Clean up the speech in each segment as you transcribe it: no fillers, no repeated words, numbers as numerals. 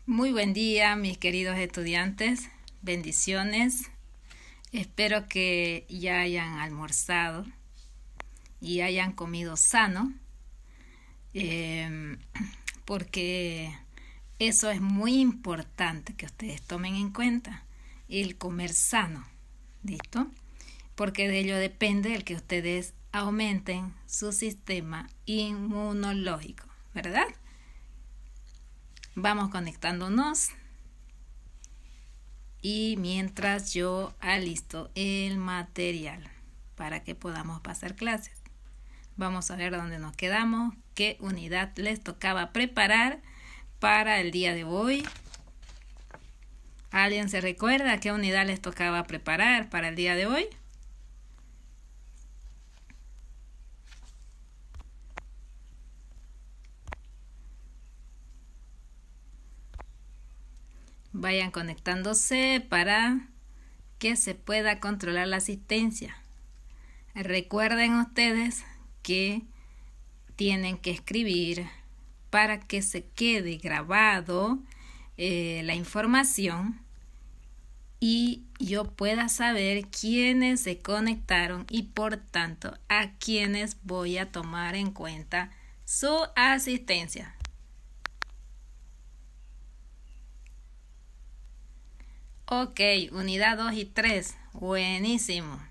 Muy buen día, mis queridos estudiantes. Bendiciones. Espero que ya hayan almorzado y hayan comido sano, eh, porque eso es muy importante que ustedes tomen en cuenta, el comer sano. ¿Listo? Porque de ello depende el que ustedes aumenten su sistema inmunológico, ¿verdad? Vamos conectándonos y mientras yo alisto el material para que podamos pasar clases. Vamos a ver dónde nos quedamos, qué unidad les tocaba preparar para el día de hoy. ¿Alguien se recuerda qué unidad les tocaba preparar para el día de hoy? Vayan conectándose para que se pueda controlar la asistencia. Recuerden ustedes que tienen que escribir para que se quede grabado la información y yo pueda saber quiénes se conectaron y por tanto a quiénes voy a tomar en cuenta su asistencia. Ok, unidad 2 y 3. Buenísimo.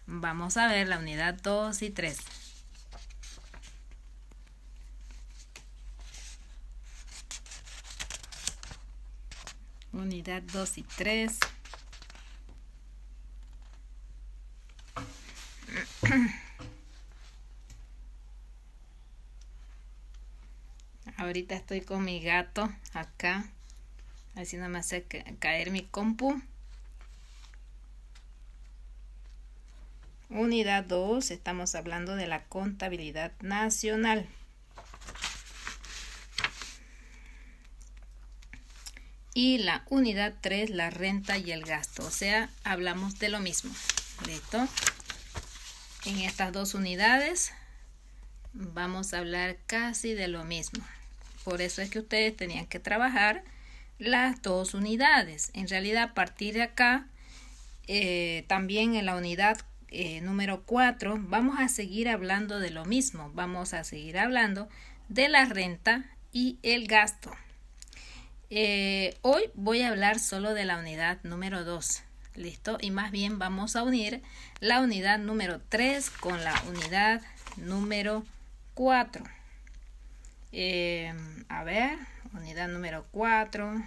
Vamos a ver la unidad 2 y 3. Unidad 2 y 3. Ahorita estoy con mi gato acá. Así no me hace caer mi compu. Unidad 2, estamos hablando de la contabilidad nacional. Y la unidad 3, la renta y el gasto. O sea, hablamos de lo mismo. ¿Listo? En estas dos unidades vamos a hablar casi de lo mismo. Por eso es que ustedes tenían que trabajar las dos unidades. En realidad, a partir de acá, también en la unidad número 4, vamos a seguir hablando de lo mismo. Vamos a seguir hablando de la renta y el gasto. Hoy voy a hablar solo de la unidad número 2. ¿Listo? Y más bien vamos a unir la unidad número 3 con la unidad número 4. A ver, unidad número 4.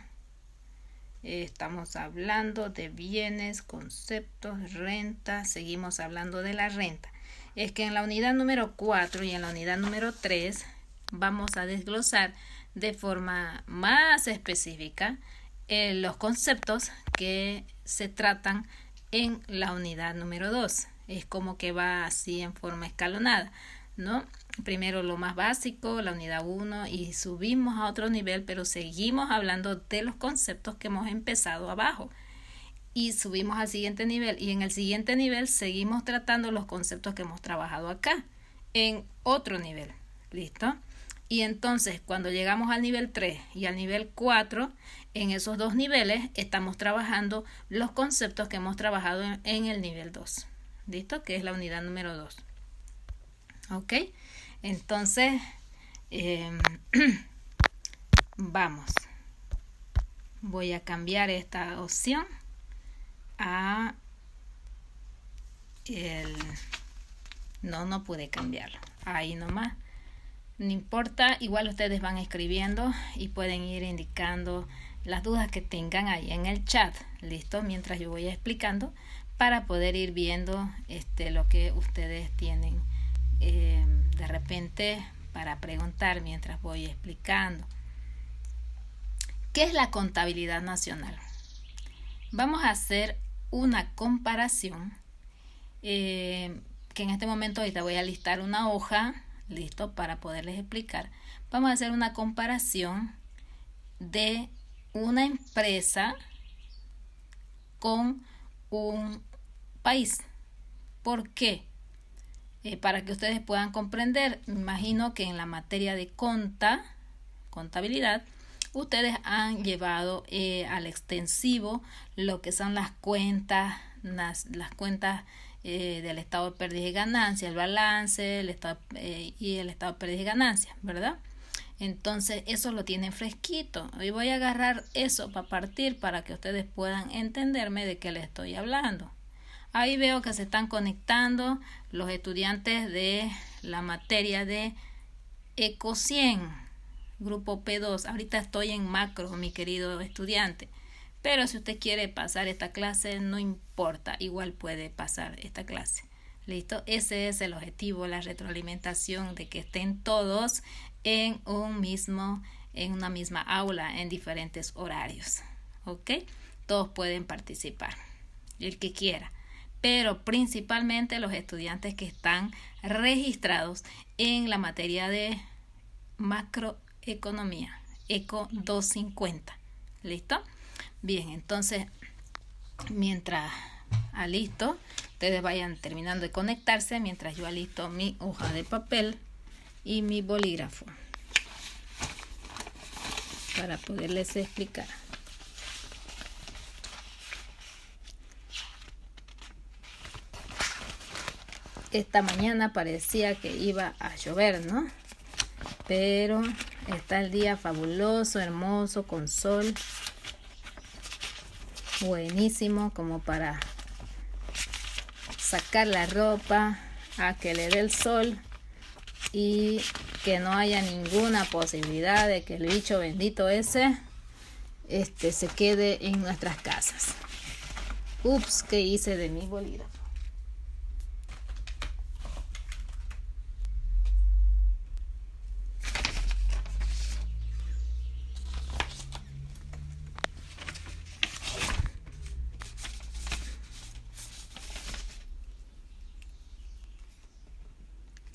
Estamos hablando de bienes, conceptos, renta. Seguimos hablando de la renta. Es que en la unidad número 4 y en la unidad número 3 vamos a desglosar de forma más específica los conceptos que se tratan en la unidad número 2. Es como que va así en forma escalonada, ¿no? Primero lo más básico, la unidad 1, y subimos a otro nivel, pero seguimos hablando de los conceptos que hemos empezado abajo. Y subimos al siguiente nivel, y en el siguiente nivel seguimos tratando los conceptos que hemos trabajado acá, en otro nivel. ¿Listo? Y entonces cuando llegamos al nivel 3 y al nivel 4, en esos dos niveles estamos trabajando los conceptos que hemos trabajado en el nivel 2. ¿Listo? Que es la unidad número 2. ¿Ok? Entonces, vamos. Voy a cambiar esta opción a el... No pude cambiarlo. Ahí nomás. No importa, igual ustedes van escribiendo y pueden ir indicando las dudas que tengan ahí en el chat. ¿Listo? Mientras yo voy explicando para poder ir viendo lo que ustedes tienen de repente para preguntar mientras voy explicando. ¿Qué es la contabilidad nacional? Vamos a hacer una comparación que en este momento ahorita voy a listar una hoja, listo, para poderles explicar. Vamos a hacer una comparación de una empresa con un país. ¿Por qué? Para que ustedes puedan comprender, me imagino que en la materia de contabilidad, ustedes han llevado al extensivo lo que son las cuentas, las cuentas del estado de pérdidas y ganancias, el balance, y el estado de pérdidas y ganancias, ¿verdad? Entonces eso lo tienen fresquito. Hoy voy a agarrar eso para partir para que ustedes puedan entenderme de qué les estoy hablando. Ahí veo que se están conectando los estudiantes de la materia de Eco 100, grupo P2. Ahorita estoy en macro, mi querido estudiante. Pero si usted quiere pasar esta clase, no importa, igual puede pasar esta clase. ¿Listo? Ese es el objetivo, la retroalimentación, de que estén todos en una misma aula, en diferentes horarios. ¿Ok? Todos pueden participar, el que quiera. Pero principalmente los estudiantes que están registrados en la materia de macroeconomía, ECO 250. ¿Listo? Bien, entonces, mientras alisto, ustedes vayan terminando de conectarse, mientras yo alisto mi hoja de papel y mi bolígrafo para poderles explicar. Esta mañana parecía que iba a llover, ¿no? Pero está el día fabuloso, hermoso, con sol. Buenísimo como para sacar la ropa a que le dé el sol y que no haya ninguna posibilidad de que el bicho bendito ese se quede en nuestras casas. Ups, ¿qué hice de mi bolígrafo?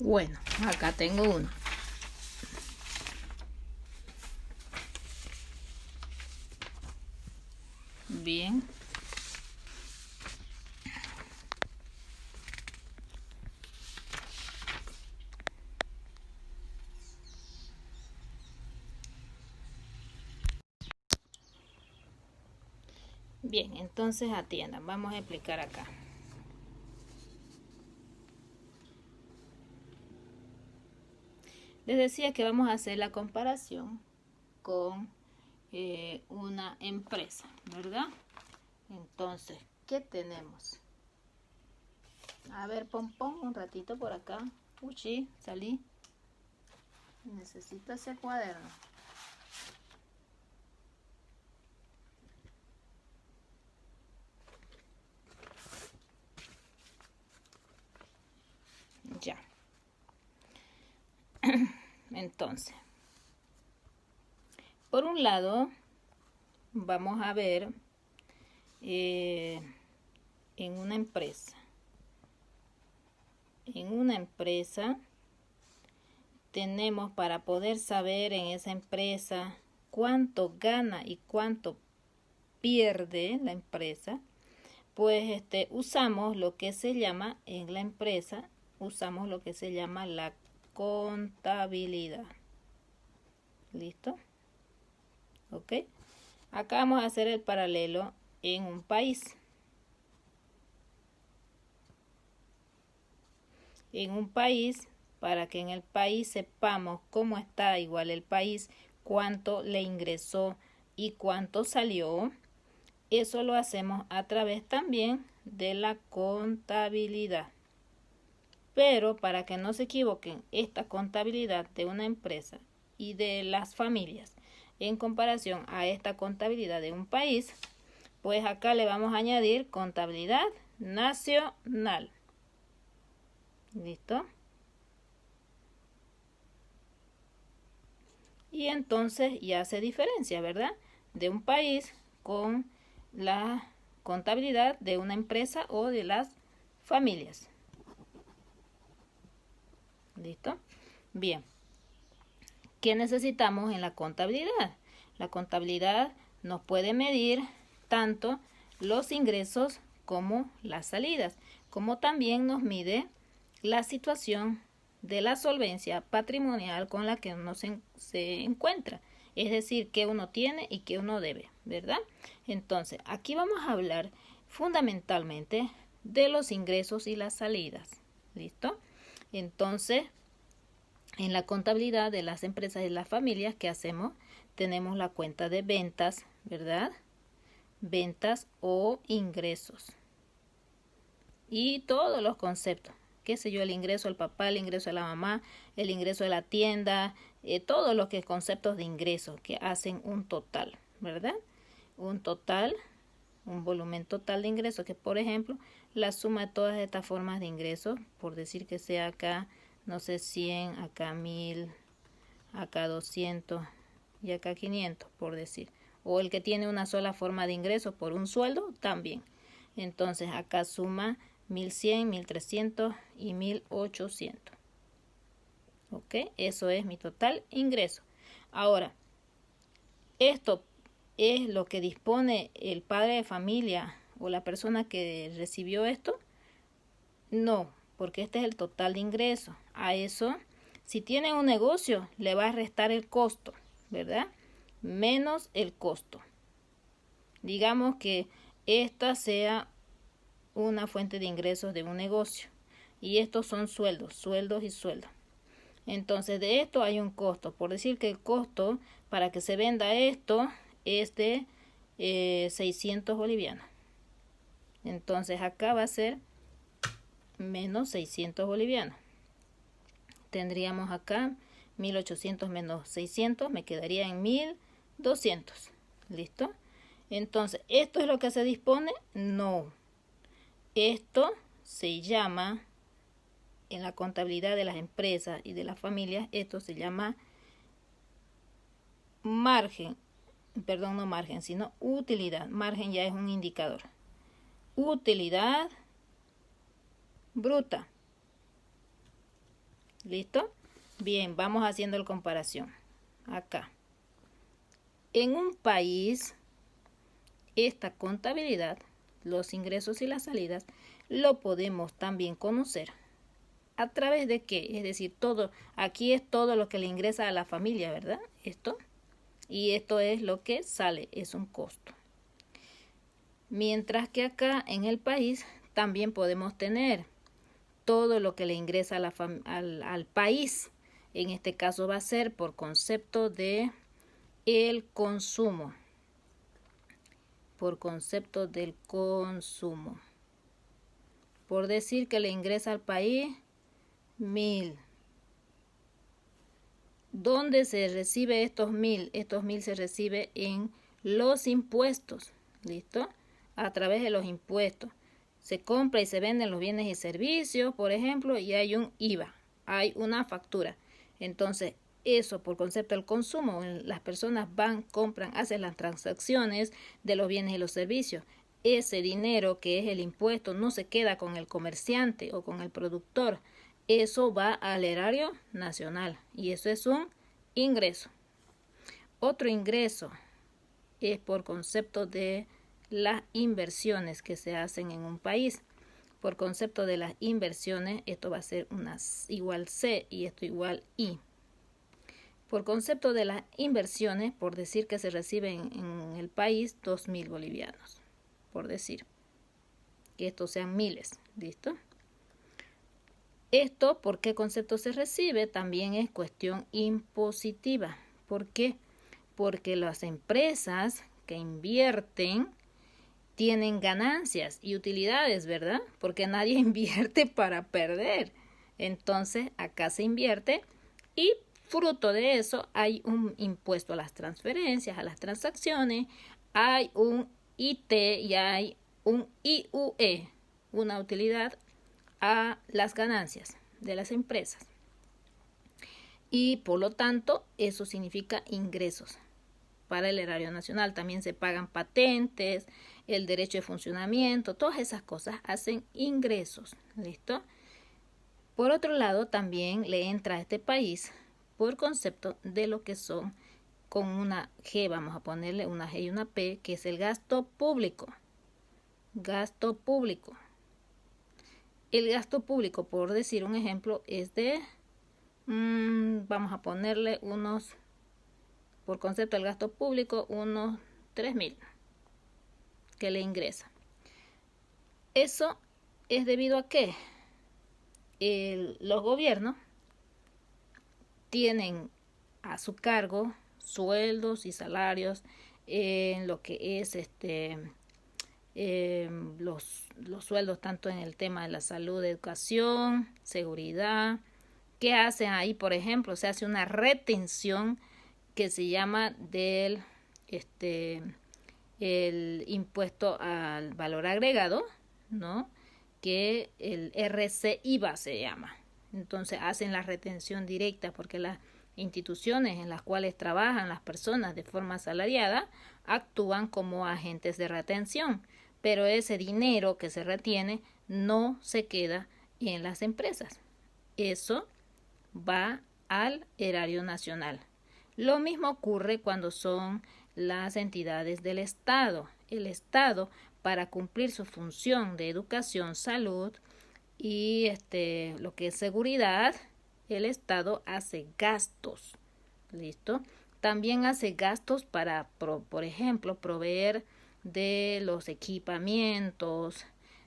Bueno, acá tengo uno. Bien. Bien, entonces atiendan. Vamos a explicar acá. Les decía que vamos a hacer la comparación con una empresa, ¿verdad? Entonces, ¿qué tenemos? A ver, Pompón, un ratito por acá. Uchi, salí. Necesito ese cuaderno. Ya. Entonces, por un lado, vamos a ver en una empresa. En una empresa tenemos, para poder saber en esa empresa cuánto gana y cuánto pierde la empresa, pues usamos lo que se llama en la empresa, usamos lo que se llama la contabilidad. ¿Listo? ¿Ok? Acá vamos a hacer el paralelo en un país. En un país, para que en el país sepamos cómo está igual el país, cuánto le ingresó y cuánto salió, eso lo hacemos a través también de la contabilidad. Pero para que no se equivoquen, esta contabilidad de una empresa y de las familias en comparación a esta contabilidad de un país, pues acá le vamos a añadir contabilidad nacional. ¿Listo? Y entonces ya se diferencia, ¿verdad? De un país con la contabilidad de una empresa o de las familias. ¿Listo? Bien. ¿Qué necesitamos en la contabilidad? La contabilidad nos puede medir tanto los ingresos como las salidas, como también nos mide la situación de la solvencia patrimonial con la que uno se encuentra. Es decir, qué uno tiene y qué uno debe, ¿verdad? Entonces, aquí vamos a hablar fundamentalmente de los ingresos y las salidas. ¿Listo? Entonces, en la contabilidad de las empresas y las familias, ¿qué hacemos? Tenemos la cuenta de ventas, ¿verdad? Ventas o ingresos. Y todos los conceptos. Qué sé yo, el ingreso del papá, el ingreso de la mamá, el ingreso de la tienda, todos los que conceptos de ingreso que hacen un total, ¿verdad? Un total, un volumen total de ingresos, que por ejemplo, la suma de todas estas formas de ingresos, por decir que sea acá, no sé, 100, acá 1000, acá 200 y acá 500, por decir. O el que tiene una sola forma de ingreso por un sueldo, también. Entonces acá suma 1100, 1300 y 1800. ¿Ok? Eso es mi total ingreso. Ahora, esto es lo que dispone el padre de familia o la persona que recibió esto. No, porque este es el total de ingreso. A eso, si tiene un negocio, le va a restar el costo, ¿verdad? Menos el costo. Digamos que esta sea una fuente de ingresos de un negocio. Y estos son sueldos, sueldos y sueldos. Entonces de esto hay un costo. Por decir que el costo para que se venda esto es de 600 bolivianos. Entonces acá va a ser menos 600 bolivianos. Tendríamos acá 1800 menos 600, me quedaría en 1200. ¿Listo? Entonces, ¿esto es lo que se dispone? No. Esto se llama, en la contabilidad de las empresas y de las familias, esto se llama margen. Perdón, no margen, sino utilidad. Margen ya es un indicador. Utilidad bruta. ¿Listo? Bien, vamos haciendo la comparación. Acá. En un país, esta contabilidad, los ingresos y las salidas, lo podemos también conocer. ¿A través de qué? Es decir, todo, aquí es todo lo que le ingresa a la familia, ¿verdad? Esto. Y esto es lo que sale, es un costo. Mientras que acá en el país también podemos tener todo lo que le ingresa a al país. En este caso va a ser por concepto de el consumo. Por concepto del consumo. Por decir que le ingresa al país 1000. ¿Dónde se recibe estos 1000? Estos 1000 se recibe en los impuestos. ¿Listo? A través de los impuestos. Se compra y se venden los bienes y servicios, por ejemplo, y hay un IVA, hay una factura. Entonces, eso por concepto del consumo, las personas van, compran, hacen las transacciones de los bienes y los servicios. Ese dinero que es el impuesto no se queda con el comerciante o con el productor. Eso va al erario nacional y eso es un ingreso. Otro ingreso es por concepto de las inversiones que se hacen en un país. Por concepto de las inversiones, esto va a ser una igual C y esto igual I. Por concepto de las inversiones, por decir que se reciben en el país 2000 bolivianos. Por decir que estos sean miles. ¿Listo? Esto, ¿por qué concepto se recibe? También es cuestión impositiva. ¿Por qué? Porque las empresas que invierten tienen ganancias y utilidades, ¿verdad? Porque nadie invierte para perder. Entonces, acá se invierte y fruto de eso hay un impuesto a las transferencias, a las transacciones, hay un IT y hay un IUE, una utilidad a las ganancias de las empresas. Y por lo tanto, eso significa ingresos para el erario nacional. También se pagan patentes, el derecho de funcionamiento, todas esas cosas hacen ingresos. ¿Listo? Por otro lado, también le entra a este país por concepto de lo que son, con una G, vamos a ponerle una G y una P, que es el gasto público. Gasto público. El gasto público, por decir un ejemplo, es de, vamos a ponerle unos por concepto del gasto público, unos 3.000 que le ingresa. Eso es debido a que los gobiernos tienen a su cargo sueldos y salarios en lo que es los sueldos tanto en el tema de la salud, educación, seguridad. ¿Qué hacen ahí? Por ejemplo, se hace una retención que se llama del el impuesto al valor agregado, ¿no? Que el RC-IVA se llama. Entonces hacen la retención directa porque las instituciones en las cuales trabajan las personas de forma asalariada actúan como agentes de retención, pero ese dinero que se retiene no se queda en las empresas. Eso va al erario nacional. Lo mismo ocurre cuando son las entidades del Estado. El Estado, para cumplir su función de educación, salud y lo que es seguridad, el Estado hace gastos. ¿Listo? También hace gastos para, por ejemplo, proveer de los equipamientos,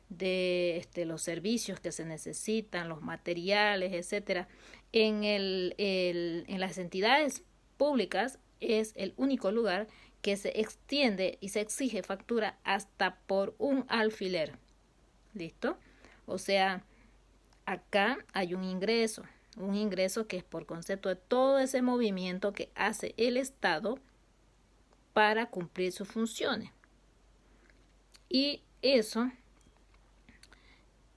de los servicios que se necesitan, los materiales, etcétera. En las entidades públicas es el único lugar que se extiende y se exige factura hasta por un alfiler. ¿Listo? O sea, acá hay un ingreso que es por concepto de todo ese movimiento que hace el Estado para cumplir sus funciones. Y eso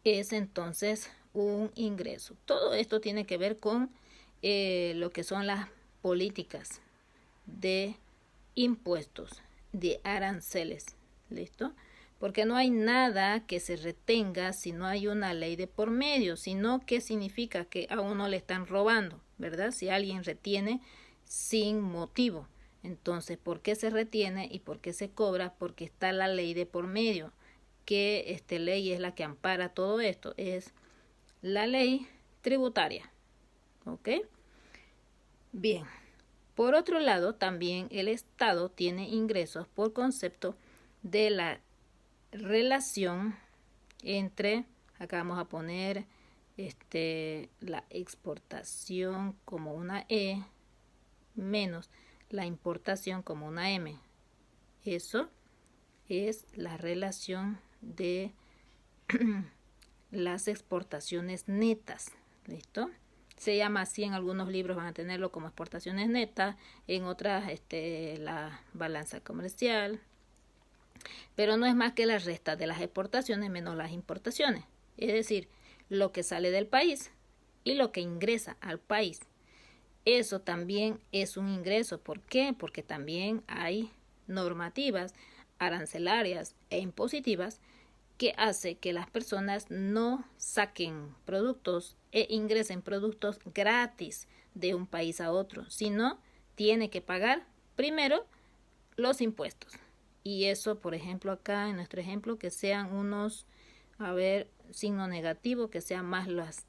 es entonces un ingreso. Todo esto tiene que ver con lo que son las políticas de impuestos, de aranceles. ¿Listo? Porque no hay nada que se retenga si no hay una ley de por medio, sino que significa que a uno le están robando, ¿verdad? Si alguien retiene sin motivo. Entonces, ¿por qué se retiene y por qué se cobra? Porque está la ley de por medio. ¿Qué ley es la que ampara todo esto? Es la ley tributaria. ¿Ok? Bien. Por otro lado, también el Estado tiene ingresos por concepto de la relación entre, acá vamos a poner la exportación como una E menos la importación como una M. Eso es la relación de las exportaciones netas. ¿Listo? Se llama así, en algunos libros van a tenerlo como exportaciones netas, en otras la balanza comercial. Pero no es más que la resta de las exportaciones menos las importaciones. Es decir, lo que sale del país y lo que ingresa al país. Eso también es un ingreso. ¿Por qué? Porque también hay normativas arancelarias e impositivas que hace que las personas no saquen productos e ingresen productos gratis de un país a otro, sino tiene que pagar primero los impuestos. Y eso, por ejemplo, acá en nuestro ejemplo, que sean unos, signo negativo, que sean más las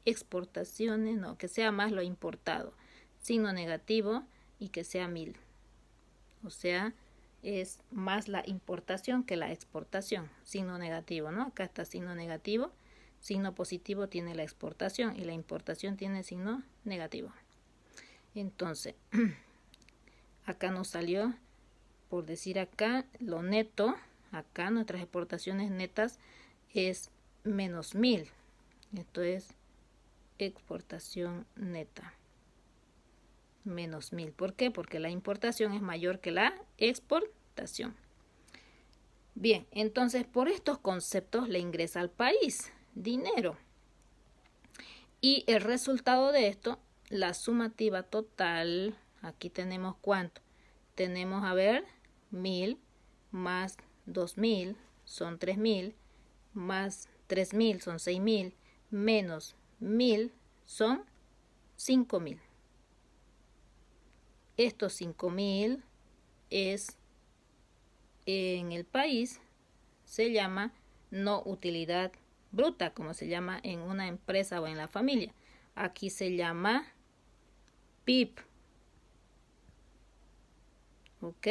exportaciones, no, que sea más lo importado, signo negativo y que sea 1.000. O sea, es más la importación que la exportación, signo negativo, ¿no? Acá está signo negativo, signo positivo tiene la exportación y la importación tiene signo negativo. Entonces, acá nos salió, por decir acá, lo neto, acá nuestras exportaciones netas es menos 1.000. Esto es exportación neta. Menos 1.000. ¿Por qué? Porque la importación es mayor que la exportación. Bien, entonces por estos conceptos le ingresa al país dinero. Y el resultado de esto, la sumativa total, aquí tenemos ¿cuánto? Tenemos, 1.000 más 2.000 son 3.000, más 3.000 son 6.000, menos 1.000 son 5.000. Estos 5.000 es en el país, se llama no utilidad bruta, como se llama en una empresa o en la familia. Aquí se llama PIB. ¿Ok?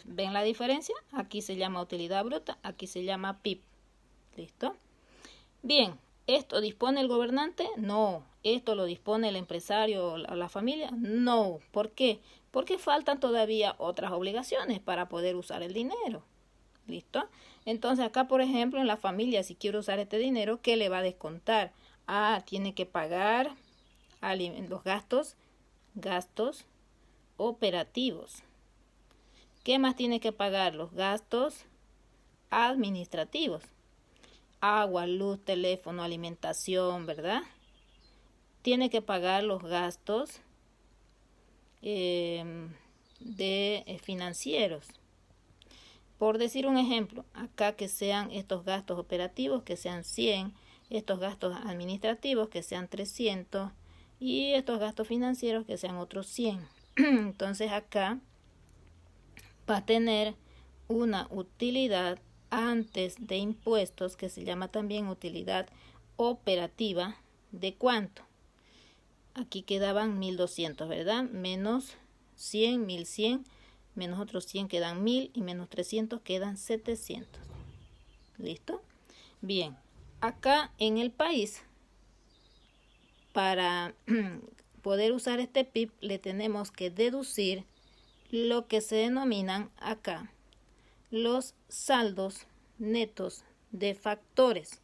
¿Ven la diferencia? Aquí se llama utilidad bruta, aquí se llama PIB. ¿Listo? Bien, ¿esto dispone el gobernante? No. ¿Esto lo dispone el empresario o la familia? No. ¿Por qué? Porque faltan todavía otras obligaciones para poder usar el dinero. ¿Listo? Entonces acá, por ejemplo, en la familia, si quiero usar este dinero, ¿qué le va a descontar? Tiene que pagar los gastos operativos. ¿Qué más tiene que pagar? Los gastos administrativos. Agua, luz, teléfono, alimentación, ¿verdad? Tiene que pagar los gastos financieros. Por decir un ejemplo, acá que sean estos gastos operativos, que sean 100, estos gastos administrativos, que sean 300, y estos gastos financieros, que sean otros 100. Entonces acá va a tener una utilidad antes de impuestos, que se llama también utilidad operativa, ¿de cuánto? Aquí quedaban 1200, ¿verdad? Menos 100, 1100, menos otros 100 quedan 1000 y menos 300 quedan 700. ¿Listo? Bien, acá en el país, para poder usar este PIB, le tenemos que deducir lo que se denominan acá los saldos netos de factores.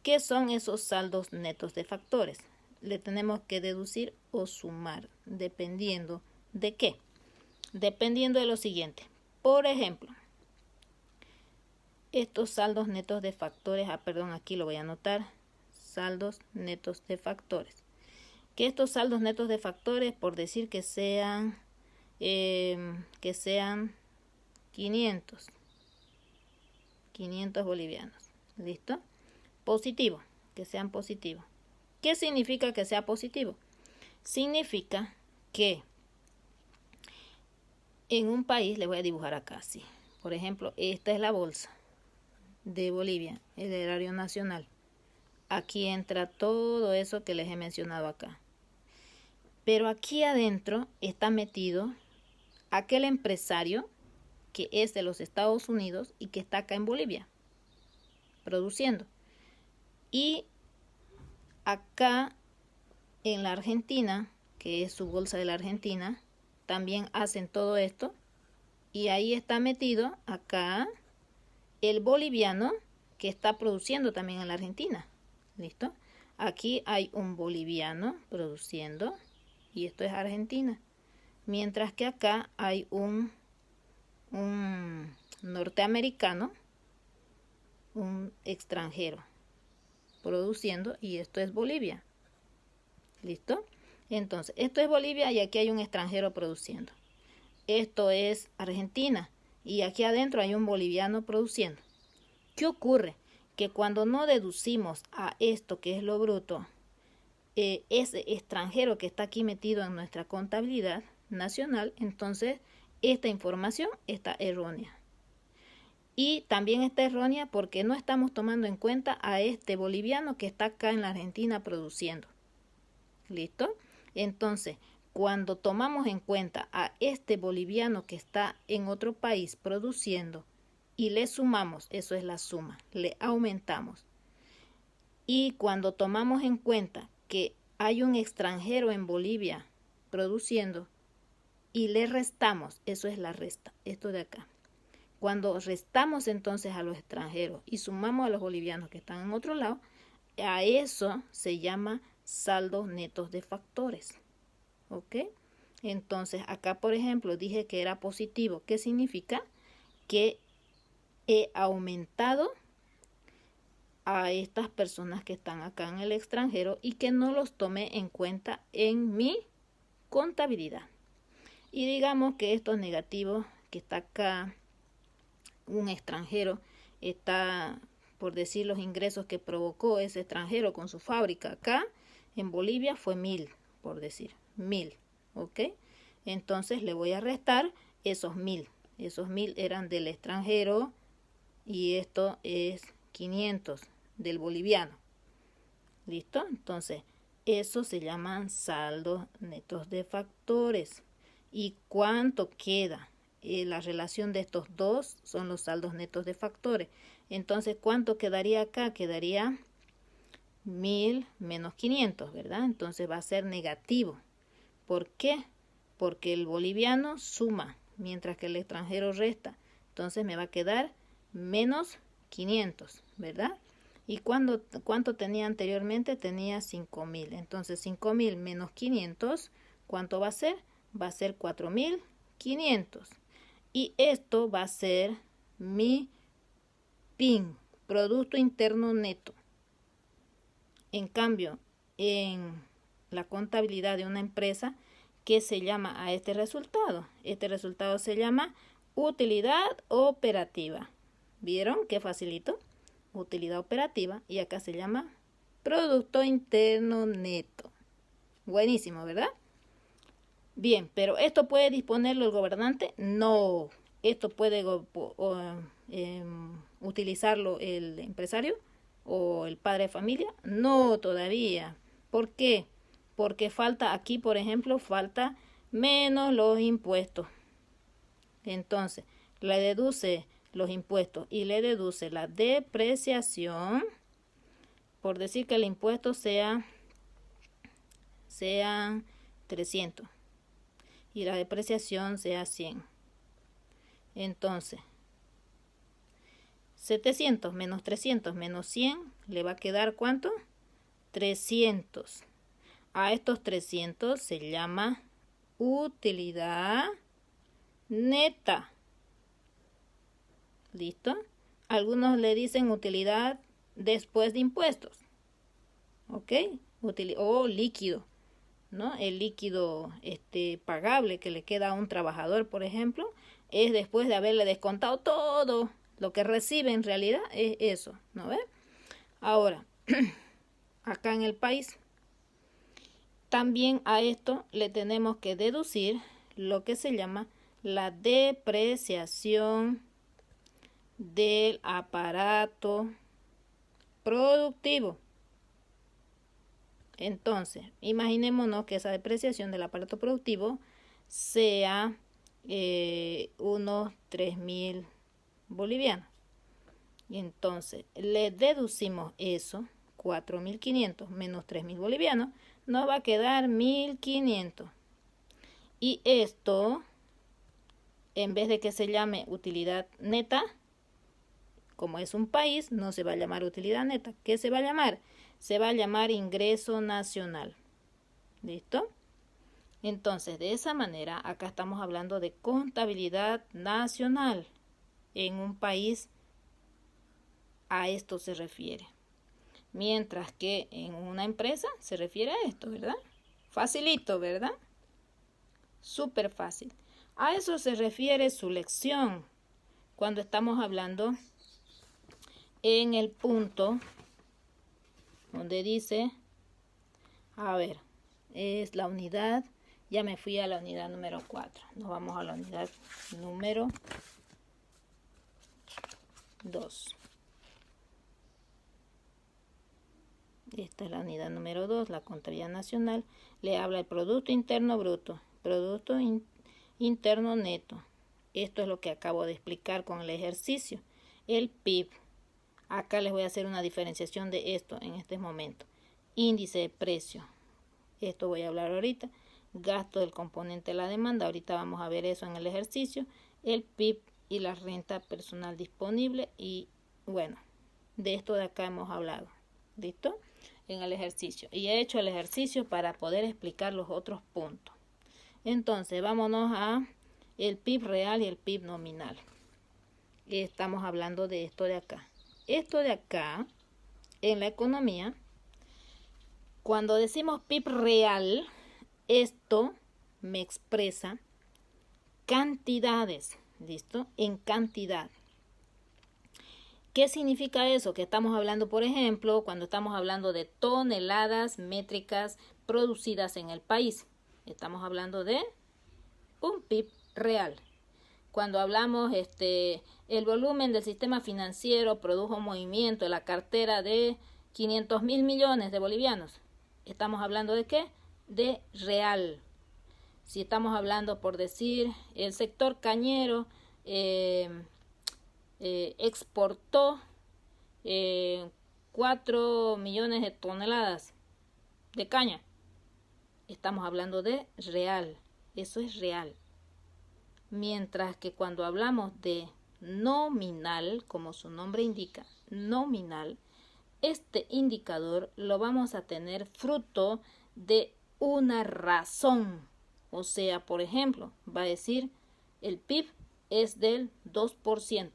¿Qué son esos saldos netos de factores? Le tenemos que deducir o sumar, dependiendo de qué. Dependiendo de lo siguiente. Por ejemplo, estos saldos netos de factores, aquí lo voy a anotar, saldos netos de factores. Que estos saldos netos de factores, por decir que sean 500 bolivianos. ¿Listo? Positivo, que sean positivos. ¿Qué significa que sea positivo? Significa que en un país, le voy a dibujar acá, sí. Por ejemplo, esta es la bolsa de Bolivia, el erario nacional. Aquí entra todo eso que les he mencionado acá. Pero aquí adentro está metido aquel empresario que es de los Estados Unidos y que está acá en Bolivia, produciendo. Y acá en la Argentina, que es su bolsa de la Argentina, también hacen todo esto. Y ahí está metido acá el boliviano que está produciendo también en la Argentina. ¿Listo? Aquí hay un boliviano produciendo y esto es Argentina. Mientras que acá hay un norteamericano, un extranjero produciendo y esto es Bolivia. ¿Listo? Entonces, esto es Bolivia y aquí hay un extranjero produciendo. Esto es Argentina y aquí adentro hay un boliviano produciendo. ¿Qué ocurre? Que cuando no deducimos a esto que es lo bruto, ese extranjero que está aquí metido en nuestra contabilidad nacional, entonces esta información está errónea. Y también está errónea porque no estamos tomando en cuenta a este boliviano que está acá en la Argentina produciendo. ¿Listo? Entonces, cuando tomamos en cuenta a este boliviano que está en otro país produciendo y le sumamos, eso es la suma, le aumentamos. Y cuando tomamos en cuenta que hay un extranjero en Bolivia produciendo y le restamos, eso es la resta, esto de acá. Cuando restamos entonces a los extranjeros y sumamos a los bolivianos que están en otro lado, a eso se llama saldos netos de factores. ¿Ok? Entonces acá, por ejemplo, dije que era positivo. ¿Qué significa? Que he aumentado a estas personas que están acá en el extranjero y que no los tomé en cuenta en mi contabilidad. Y digamos que estos negativos que está acá, un extranjero está, por decir, los ingresos que provocó ese extranjero con su fábrica acá en Bolivia fue 1000, por decir, 1000, ¿ok? Entonces le voy a restar esos 1000. Esos 1000 eran del extranjero y esto es 500 del boliviano. ¿Listo? Entonces, eso se llaman saldos netos de factores. ¿Y cuánto queda? La relación de estos dos son los saldos netos de factores. Entonces, ¿cuánto quedaría acá? Quedaría 1000 menos 500, ¿verdad? Entonces va a ser negativo. ¿Por qué? Porque el boliviano suma, mientras que el extranjero resta. Entonces me va a quedar menos 500, ¿verdad? ¿Y cuánto tenía anteriormente? Tenía 5000. Entonces 5000 menos 500, ¿cuánto va a ser? Va a ser 4500. Y esto va a ser mi PIN, Producto Interno Neto. En cambio, en la contabilidad de una empresa, ¿qué se llama a este resultado? Este resultado se llama utilidad operativa. ¿Vieron qué facilito? Utilidad operativa, y acá se llama Producto Interno Neto. Buenísimo, ¿verdad? Bien, pero ¿esto puede disponerlo el gobernante? No. ¿Esto puede utilizarlo el empresario o el padre de familia? No, todavía. ¿Por qué? Porque falta aquí, por ejemplo, falta menos los impuestos. Entonces, le deduce los impuestos y le deduce la depreciación, por decir que el impuesto sea 300 y la depreciación sea 100. Entonces, 700 menos 300 menos 100 le va a quedar ¿cuánto? 300. A estos 300 se llama utilidad neta. ¿Listo? Algunos le dicen utilidad después de impuestos. ¿Ok? O líquido, ¿no? El líquido pagable que le queda a un trabajador, por ejemplo, es después de haberle descontado todo lo que recibe. En realidad es eso, ¿no ves? Ahora, acá en el país, también a esto le tenemos que deducir lo que se llama la depreciación del aparato productivo. Entonces, imaginémonos que esa depreciación del aparato productivo sea unos 3000 bolivianos. Y entonces le deducimos eso, 4500 menos 3000 bolivianos, nos va a quedar 1500. Y esto, en vez de que se llame utilidad neta, como es un país, no se va a llamar utilidad neta. ¿Qué se va a llamar? Se va a llamar ingreso nacional. ¿Listo? Entonces, de esa manera, acá estamos hablando de contabilidad nacional. En un país, a esto se refiere. Mientras que en una empresa se refiere a esto, ¿verdad? Facilito, ¿verdad? Súper fácil. A eso se refiere su lección cuando estamos hablando en el punto donde dice, a ver, es la unidad, ya me fui a la unidad número 4, nos vamos a la unidad número 2. Esta es la unidad número 2, la contabilidad nacional. Le habla el Producto Interno Bruto, Producto Interno Neto. Esto es lo que acabo de explicar con el ejercicio. El PIB. Acá les voy a hacer una diferenciación de esto en este momento. Índice de precio. Esto voy a hablar ahorita. Gasto del componente de la demanda. Ahorita vamos a ver eso en el ejercicio. El PIB y la renta personal disponible. Y bueno, de esto de acá hemos hablado. ¿Listo? En el ejercicio. Y he hecho el ejercicio para poder explicar los otros puntos. Entonces, vámonos a el PIB real y el PIB nominal. Estamos hablando de esto de acá. Esto de acá, en la economía, cuando decimos PIB real, esto me expresa cantidades, ¿listo? En cantidad. ¿Qué significa eso? Que estamos hablando, por ejemplo, cuando estamos hablando de toneladas métricas producidas en el país. Estamos hablando de un PIB real. Cuando hablamos, el volumen del sistema financiero produjo un movimiento en la cartera de 500.000 millones de bolivianos. ¿Estamos hablando de qué? De real. Si estamos hablando, por decir, el sector cañero exportó 4 millones de toneladas de caña. Estamos hablando de real, eso es real. Mientras que cuando hablamos de nominal, como su nombre indica, nominal, este indicador lo vamos a tener fruto de una razón. O sea, por ejemplo, va a decir el PIB es del 2%,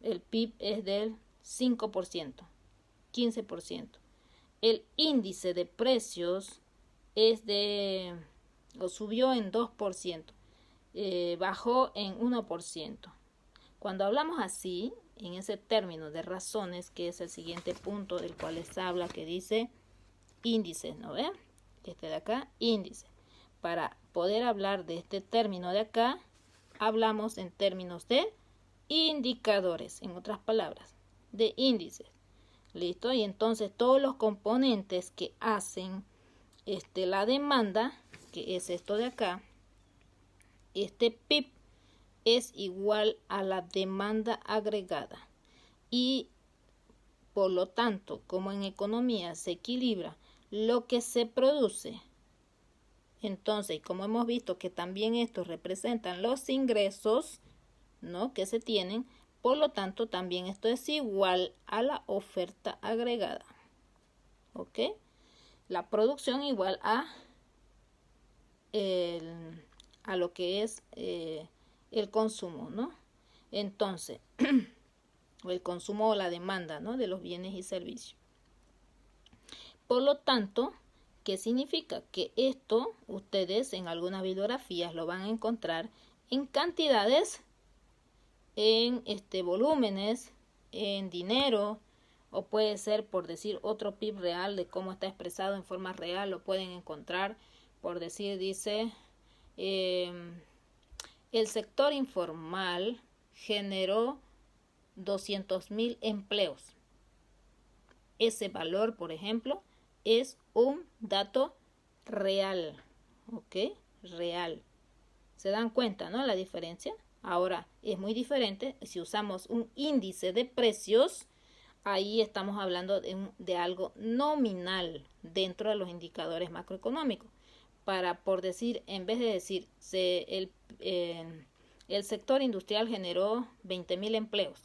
el PIB es del 5%, 15%. El índice de precios es subió en 2%, bajó en 1%. Cuando hablamos así, en ese término de razones, que es el siguiente punto del cual les habla, que dice índices, ¿no ve? Este de acá, índice. Para poder hablar de este término de acá, hablamos en términos de indicadores, en otras palabras, de índices. ¿Listo? Y entonces todos los componentes que hacen la demanda, que es esto de acá, este PIB es igual a la demanda agregada. Y por lo tanto, como en economía se equilibra lo que se produce, entonces, como hemos visto que también estos representan los ingresos, ¿no?, que se tienen, por lo tanto también esto es igual a la oferta agregada. ¿Ok? La producción igual a lo que es el consumo, ¿no? Entonces, o el consumo o la demanda, ¿no?, de los bienes y servicios. Por lo tanto, ¿qué significa? Que esto ustedes en algunas bibliografías lo van a encontrar en cantidades, en volúmenes, en dinero, o puede ser, por decir, otro PIB real de cómo está expresado en forma real, lo pueden encontrar, por decir, dice, el sector informal generó 200.000 empleos. Ese valor, por ejemplo, es un dato real, ¿ok? Real. ¿Se dan cuenta, no?, la diferencia. Ahora, es muy diferente si usamos un índice de precios. Ahí estamos hablando de algo nominal dentro de los indicadores macroeconómicos. Por decir, en vez de decir, el sector industrial generó 20.000 empleos,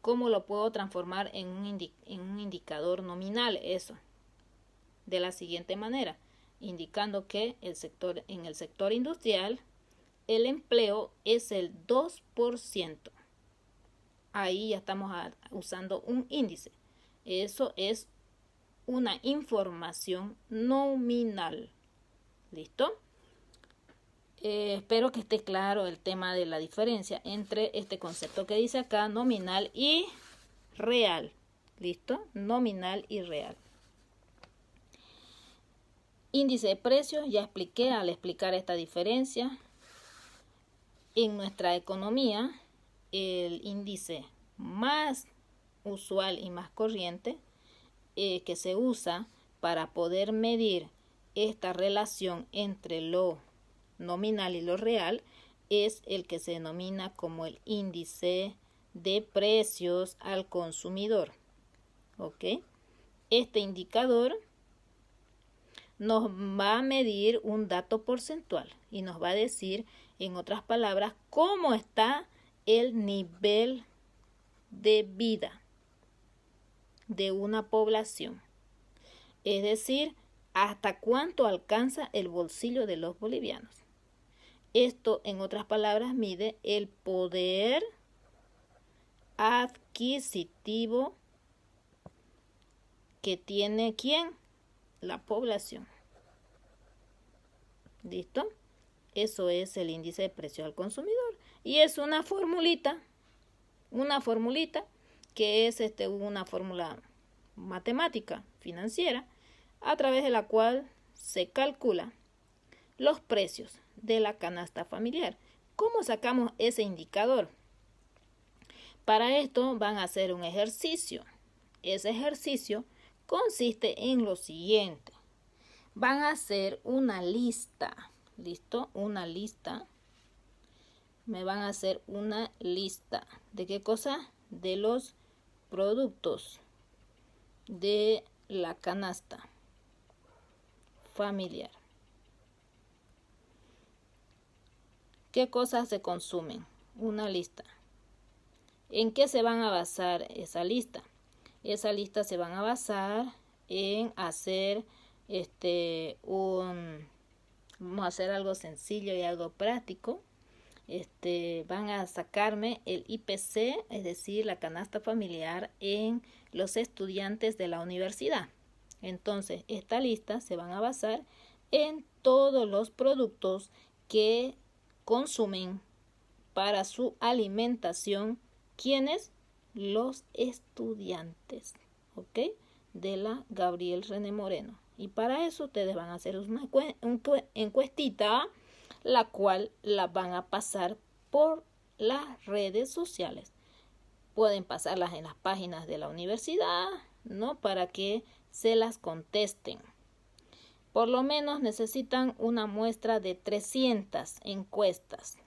¿cómo lo puedo transformar en un indicador nominal? Eso, de la siguiente manera, indicando que en el sector industrial el empleo es el 2%. Ahí ya estamos usando un índice. Eso es una información nominal. ¿Listo? Espero que esté claro el tema de la diferencia entre este concepto que dice acá, nominal y real. ¿Listo? Nominal y real. Índice de precios, ya expliqué al explicar esta diferencia. En nuestra economía, el índice más usual y más corriente que se usa para poder medir esta relación entre lo nominal y lo real es el que se denomina como el índice de precios al consumidor. ¿Ok? Este indicador nos va a medir un dato porcentual y nos va a decir, en otras palabras, cómo está el nivel de vida de una población. Es decir, hasta cuánto alcanza el bolsillo de los bolivianos. Esto, en otras palabras, mide el poder adquisitivo que tiene ¿quién? La población. ¿Listo? Eso es el índice de precio al consumidor. Y es una formulita que es una fórmula matemática financiera a través de la cual se calcula los precios de la canasta familiar. ¿Cómo sacamos ese indicador? Para esto van a hacer un ejercicio. Ese ejercicio consiste en lo siguiente. van a hacer una lista, ¿listo? Una lista. Me van a hacer una lista. ¿De qué cosa? De los productos de la canasta familiar. ¿Qué cosas se consumen? Una lista. ¿En qué se van a basar esa lista? Esa lista se van a basar en hacer vamos a hacer algo sencillo y algo práctico. Van a sacarme el IPC, es decir, la canasta familiar en los estudiantes de la universidad. Entonces, esta lista se van a basar en todos los productos que consumen para su alimentación, ¿quiénes? Los estudiantes, ¿ok? De la Gabriel René Moreno. Y para eso ustedes van a hacer una encuestita, la cual la van a pasar por las redes sociales. Pueden pasarlas en las páginas de la universidad, ¿no? Para que se las contesten. Por lo menos necesitan una muestra de 300 encuestas,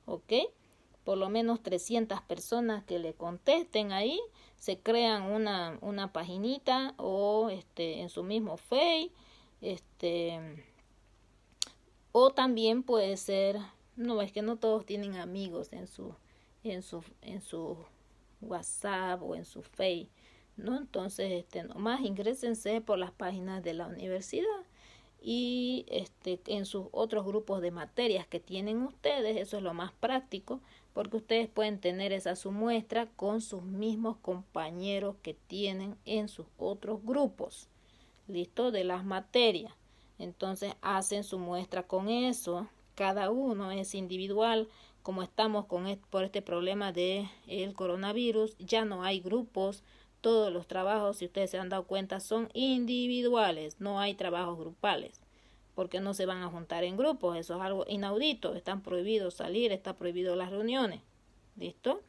¿ok? Por lo menos 300 personas que le contesten ahí, se crean una paginita o en su mismo Face, o también puede ser, no, es que no todos tienen amigos en su WhatsApp o en su Face, ¿no? Entonces, nomás ingrésense por las páginas de la universidad y en sus otros grupos de materias que tienen ustedes. Eso es lo más práctico, porque ustedes pueden tener esa su muestra con sus mismos compañeros que tienen en sus otros grupos, listo, de las materias. Entonces hacen su muestra con eso. Cada uno es individual. Como estamos por este problema de el coronavirus, ya no hay grupos. Todos los trabajos, si ustedes se han dado cuenta, son individuales. No hay trabajos grupales, porque no se van a juntar en grupos. Eso es algo inaudito. Están prohibidos salir, está prohibido las reuniones. ¿Listo?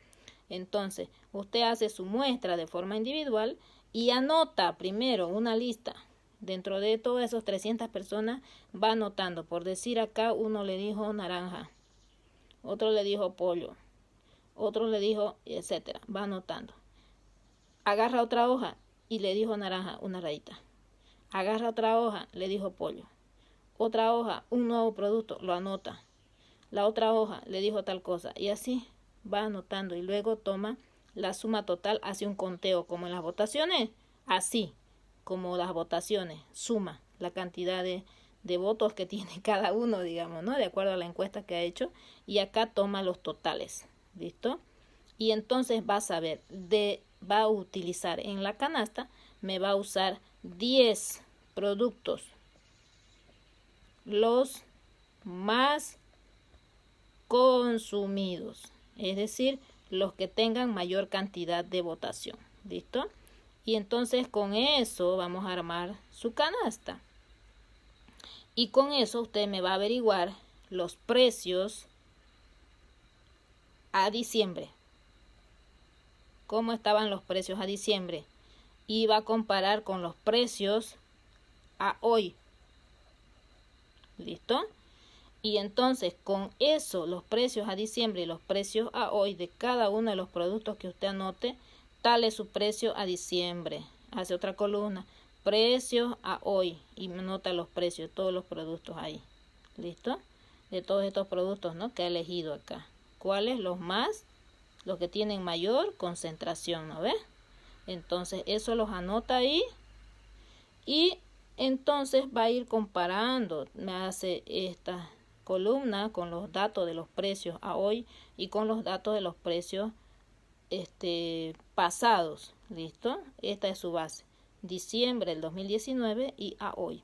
Entonces, usted hace su muestra de forma individual y anota primero una lista. Dentro de todas esas 300 personas va anotando. Por decir acá, uno le dijo naranja, otro le dijo pollo, otro le dijo etcétera. Va anotando. Agarra otra hoja y le dijo naranja, una rayita. Agarra otra hoja, le dijo pollo. Otra hoja, un nuevo producto, lo anota. La otra hoja le dijo tal cosa. Y así va anotando. Y luego toma la suma total, hace un conteo como en las votaciones. Así como las votaciones, suma la cantidad de votos que tiene cada uno, digamos, ¿no? De acuerdo a la encuesta que ha hecho. Y acá toma los totales. ¿Listo? Y entonces va a saber, va a utilizar en la canasta, me va a usar 10 productos, los más consumidos, es decir, los que tengan mayor cantidad de votación. ¿Listo? Y entonces con eso vamos a armar su canasta. Y con eso usted me va a averiguar los precios a diciembre. Cómo estaban los precios a diciembre. Y va a comparar con los precios a hoy. ¿Listo? Y entonces con eso, los precios a diciembre y los precios a hoy de cada uno de los productos que usted anote, tal es su precio a diciembre. Hace otra columna, precios a hoy, y nota los precios de todos los productos ahí. ¿Listo? De todos estos productos, ¿no?, que he elegido acá. ¿Cuáles? Los que tienen mayor concentración, ¿no ves? Entonces eso los anota ahí y entonces va a ir comparando. Me hace esta columna con los datos de los precios a hoy y con los datos de los precios pasados. ¿Listo? Esta es su base. Diciembre del 2019 y a hoy.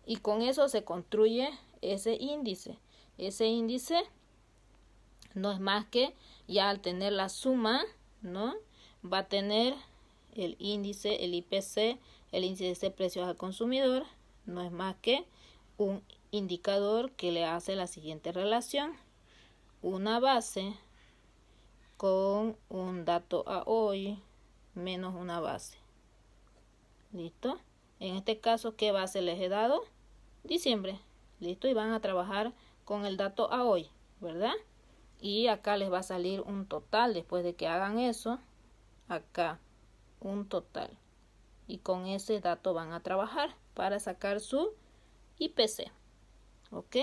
Y con eso se construye ese índice. Ese índice no es más que, ya al tener la suma, ¿no?, va a tener el índice, el IPC, el índice de precios al consumidor, no es más que un indicador que le hace la siguiente relación: una base con un dato a hoy menos una base. ¿Listo? En este caso, ¿qué base les he dado? Diciembre. Listo, y van a trabajar con el dato a hoy, ¿verdad? Y acá les va a salir un total después de que hagan eso. Acá, un total. Y con ese dato van a trabajar para sacar su IPC. ¿Ok?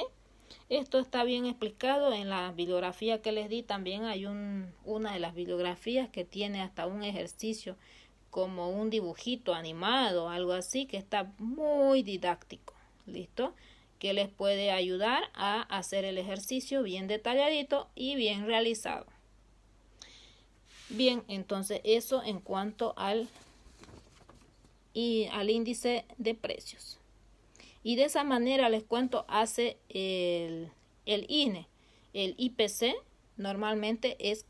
Esto está bien explicado en la bibliografía que les di. También hay una de las bibliografías que tiene hasta un ejercicio como un dibujito animado, algo así, que está muy didáctico. ¿Listo? Que les puede ayudar a hacer el ejercicio bien detalladito y bien realizado. Bien, entonces eso en cuanto al índice de precios. Y de esa manera les cuento, hace el INE. El IPC normalmente es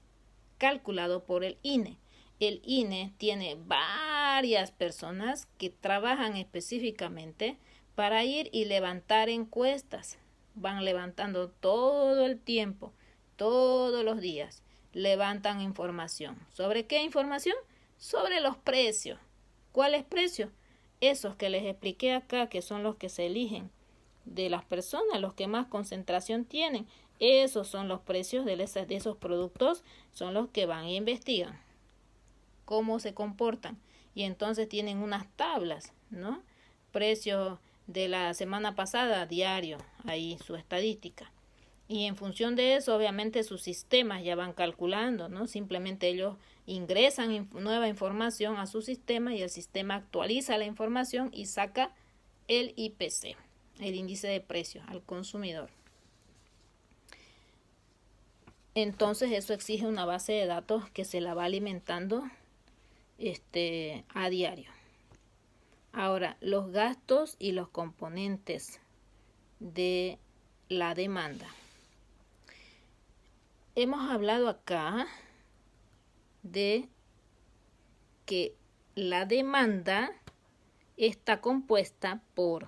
calculado por el INE. El INE tiene varias personas que trabajan específicamente para ir y levantar encuestas. Van levantando todo el tiempo, todos los días. Levantan información. ¿Sobre qué información? Sobre los precios. ¿Cuáles precios? Esos que les expliqué acá, que son los que se eligen de las personas, los que más concentración tienen. Esos son los precios de esos productos, son los que van e investigan cómo se comportan. Y entonces tienen unas tablas, ¿no? Precios de la semana pasada, diario, ahí su estadística. Y en función de eso, obviamente sus sistemas ya van calculando, ¿no? Simplemente ellos ingresan nueva información a su sistema y el sistema actualiza la información y saca el IPC, el índice de precios al consumidor. Entonces eso exige una base de datos que se la va alimentando a diario. Ahora, los gastos y los componentes de la demanda. Hemos hablado acá de que la demanda está compuesta por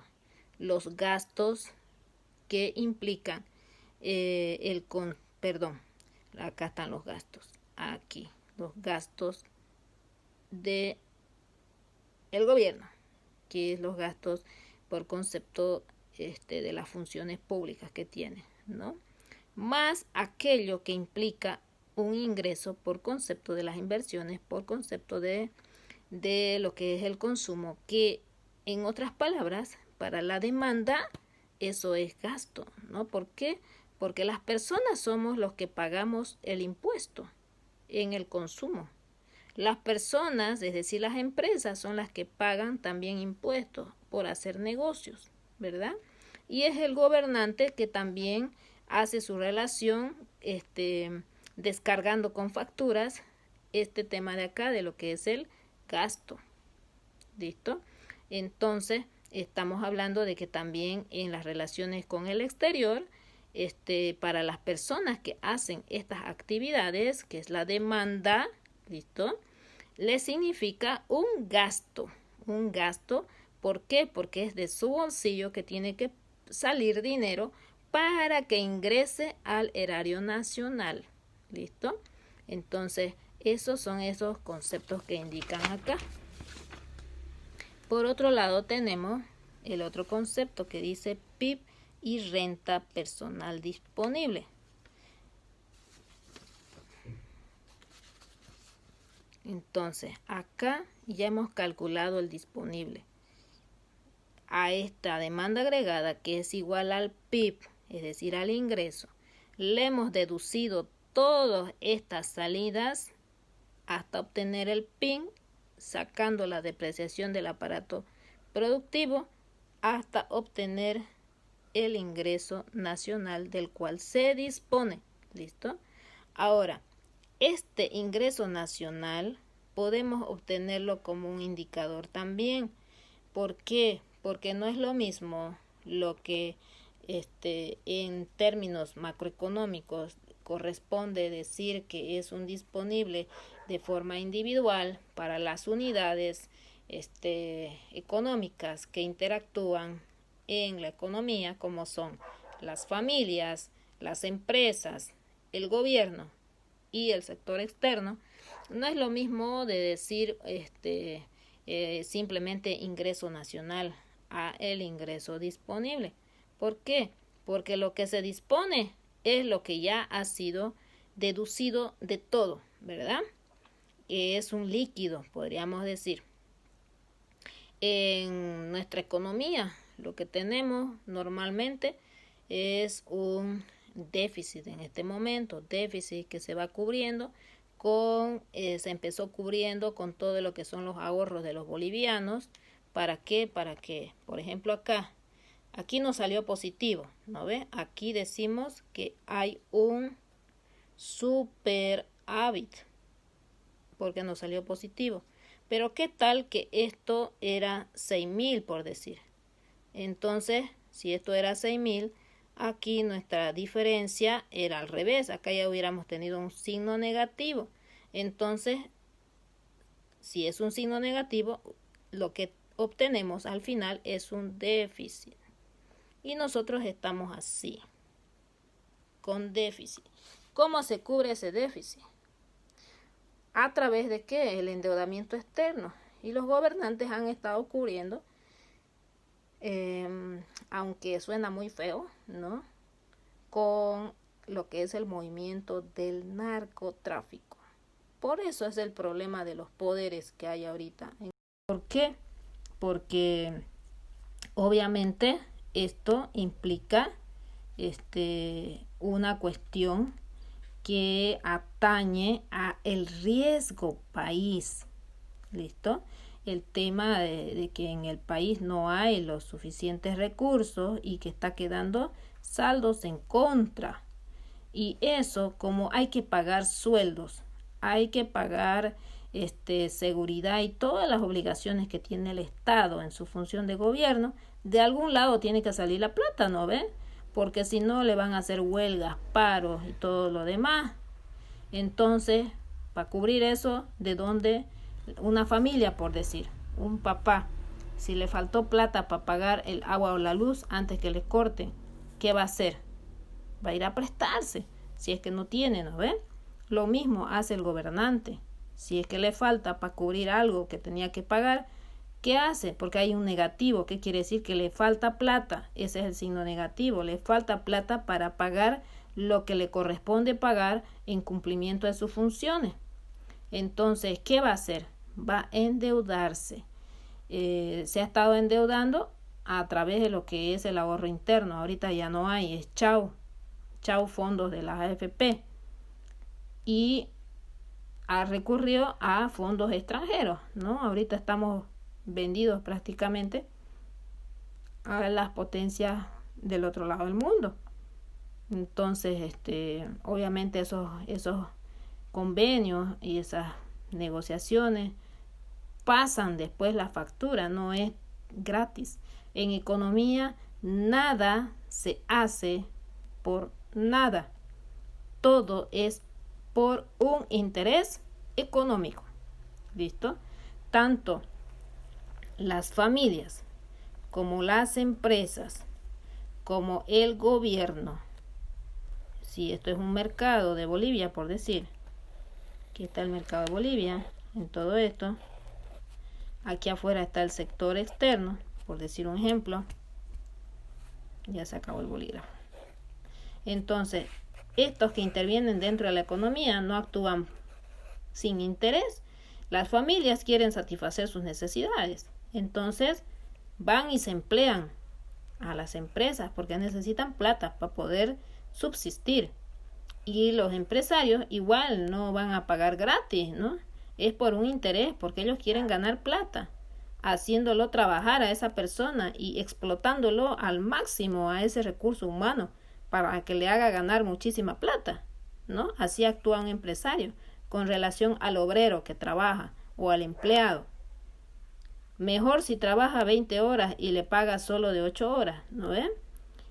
los gastos que implican acá están los gastos, aquí, los gastos de el gobierno, que es los gastos por concepto de las funciones públicas que tiene, ¿no? Más aquello que implica un ingreso por concepto de las inversiones, por concepto de lo que es el consumo, que en otras palabras, para la demanda, eso es gasto, ¿no? ¿Por qué? Porque las personas somos los que pagamos el impuesto en el consumo. Las personas, es decir, las empresas, son las que pagan también impuestos por hacer negocios, ¿verdad? Y es el gobernante que también hace su relación descargando con facturas este tema de acá, de lo que es el gasto. ¿Listo? Entonces, estamos hablando de que también en las relaciones con el exterior, para las personas que hacen estas actividades, que es la demanda, ¿listo? Le significa un gasto. Un gasto, ¿por qué? Porque es de su bolsillo que tiene que salir dinero para que ingrese al erario nacional. ¿Listo? Entonces, esos son esos conceptos que indican acá. Por otro lado, tenemos el otro concepto que dice PIB y renta personal disponible. Entonces, acá ya hemos calculado el disponible. A esta demanda agregada, que es igual al PIB, es decir, al ingreso, le hemos deducido todas estas salidas hasta obtener el PIN, sacando la depreciación del aparato productivo, hasta obtener el ingreso nacional del cual se dispone. ¿Listo? Ahora, este ingreso nacional podemos obtenerlo como un indicador también. ¿Por qué? Porque no es lo mismo lo que en términos macroeconómicos corresponde decir que es un disponible de forma individual para las unidades económicas que interactúan en la economía, como son las familias, las empresas, el gobierno y el sector externo. No es lo mismo de decir simplemente ingreso nacional a el ingreso disponible. ¿Por qué? Porque lo que se dispone es lo que ya ha sido deducido de todo, ¿verdad? Es un líquido, podríamos decir. En nuestra economía, lo que tenemos normalmente es un déficit en este momento, déficit que se va cubriendo se empezó cubriendo con todo lo que son los ahorros de los bolivianos. ¿Para qué? Para que, por ejemplo, aquí nos salió positivo, ¿no ve? Aquí decimos que hay un superávit porque nos salió positivo. Pero ¿qué tal que esto era 6.000 por decir? Entonces, si esto era 6.000, aquí nuestra diferencia era al revés. Acá ya hubiéramos tenido un signo negativo. Entonces, si es un signo negativo, lo que obtenemos al final es un déficit. Y nosotros estamos así, con déficit. ¿Cómo se cubre ese déficit? ¿A través de qué? El endeudamiento externo. Y los gobernantes han estado cubriendo, aunque suena muy feo, ¿no? Con lo que es el movimiento del narcotráfico. Por eso es el problema de los poderes que hay ahorita. ¿Por qué? Porque obviamente esto implica una cuestión que atañe a el riesgo país. ¿Listo? El tema de que en el país no hay los suficientes recursos y que está quedando saldos en contra. Y eso, como hay que pagar sueldos, hay que pagar seguridad y todas las obligaciones que tiene el Estado en su función de gobierno, de algún lado tiene que salir la plata, ¿no ven? Porque si no le van a hacer huelgas, paros y todo lo demás. Entonces, para cubrir eso, ¿de dónde? Una familia, por decir, un papá, si le faltó plata para pagar el agua o la luz antes que le corten, ¿qué va a hacer? Va a ir a prestarse, si es que no tiene, ¿no ven? Lo mismo hace el gobernante. Si es que le falta para cubrir algo que tenía que pagar, ¿qué hace? Porque hay un negativo. ¿Qué quiere decir? Que le falta plata. Ese es el signo negativo. Le falta plata para pagar lo que le corresponde pagar en cumplimiento de sus funciones. Entonces, ¿qué va a hacer? Va a endeudarse. Se ha estado endeudando a través de lo que es el ahorro interno. Ahorita ya no hay. Es chau fondos de la AFP. Y ha recurrido a fondos extranjeros, ¿no? Ahorita estamos vendidos prácticamente a las potencias del otro lado del mundo. Entonces, obviamente esos convenios y esas negociaciones pasan después la factura, no es gratis. En economía nada se hace por nada. Todo es por un interés económico. ¿Listo? Tanto las familias como las empresas como el gobierno. Si esto es un mercado de Bolivia, por decir, aquí está el mercado de Bolivia, en todo esto, aquí afuera está el sector externo, por decir un ejemplo, ya se acabó el bolígrafo. Entonces, estos que intervienen dentro de la economía no actúan sin interés. Las familias quieren satisfacer sus necesidades. Entonces, van y se emplean a las empresas porque necesitan plata para poder subsistir. Y los empresarios igual no van a pagar gratis, ¿no? Es por un interés, porque ellos quieren ganar plata, haciéndolo trabajar a esa persona y explotándolo al máximo a ese recurso humano para que le haga ganar muchísima plata, ¿no? Así actúa un empresario con relación al obrero que trabaja o al empleado. Mejor si trabaja 20 horas y le paga solo de 8 horas, ¿no ven?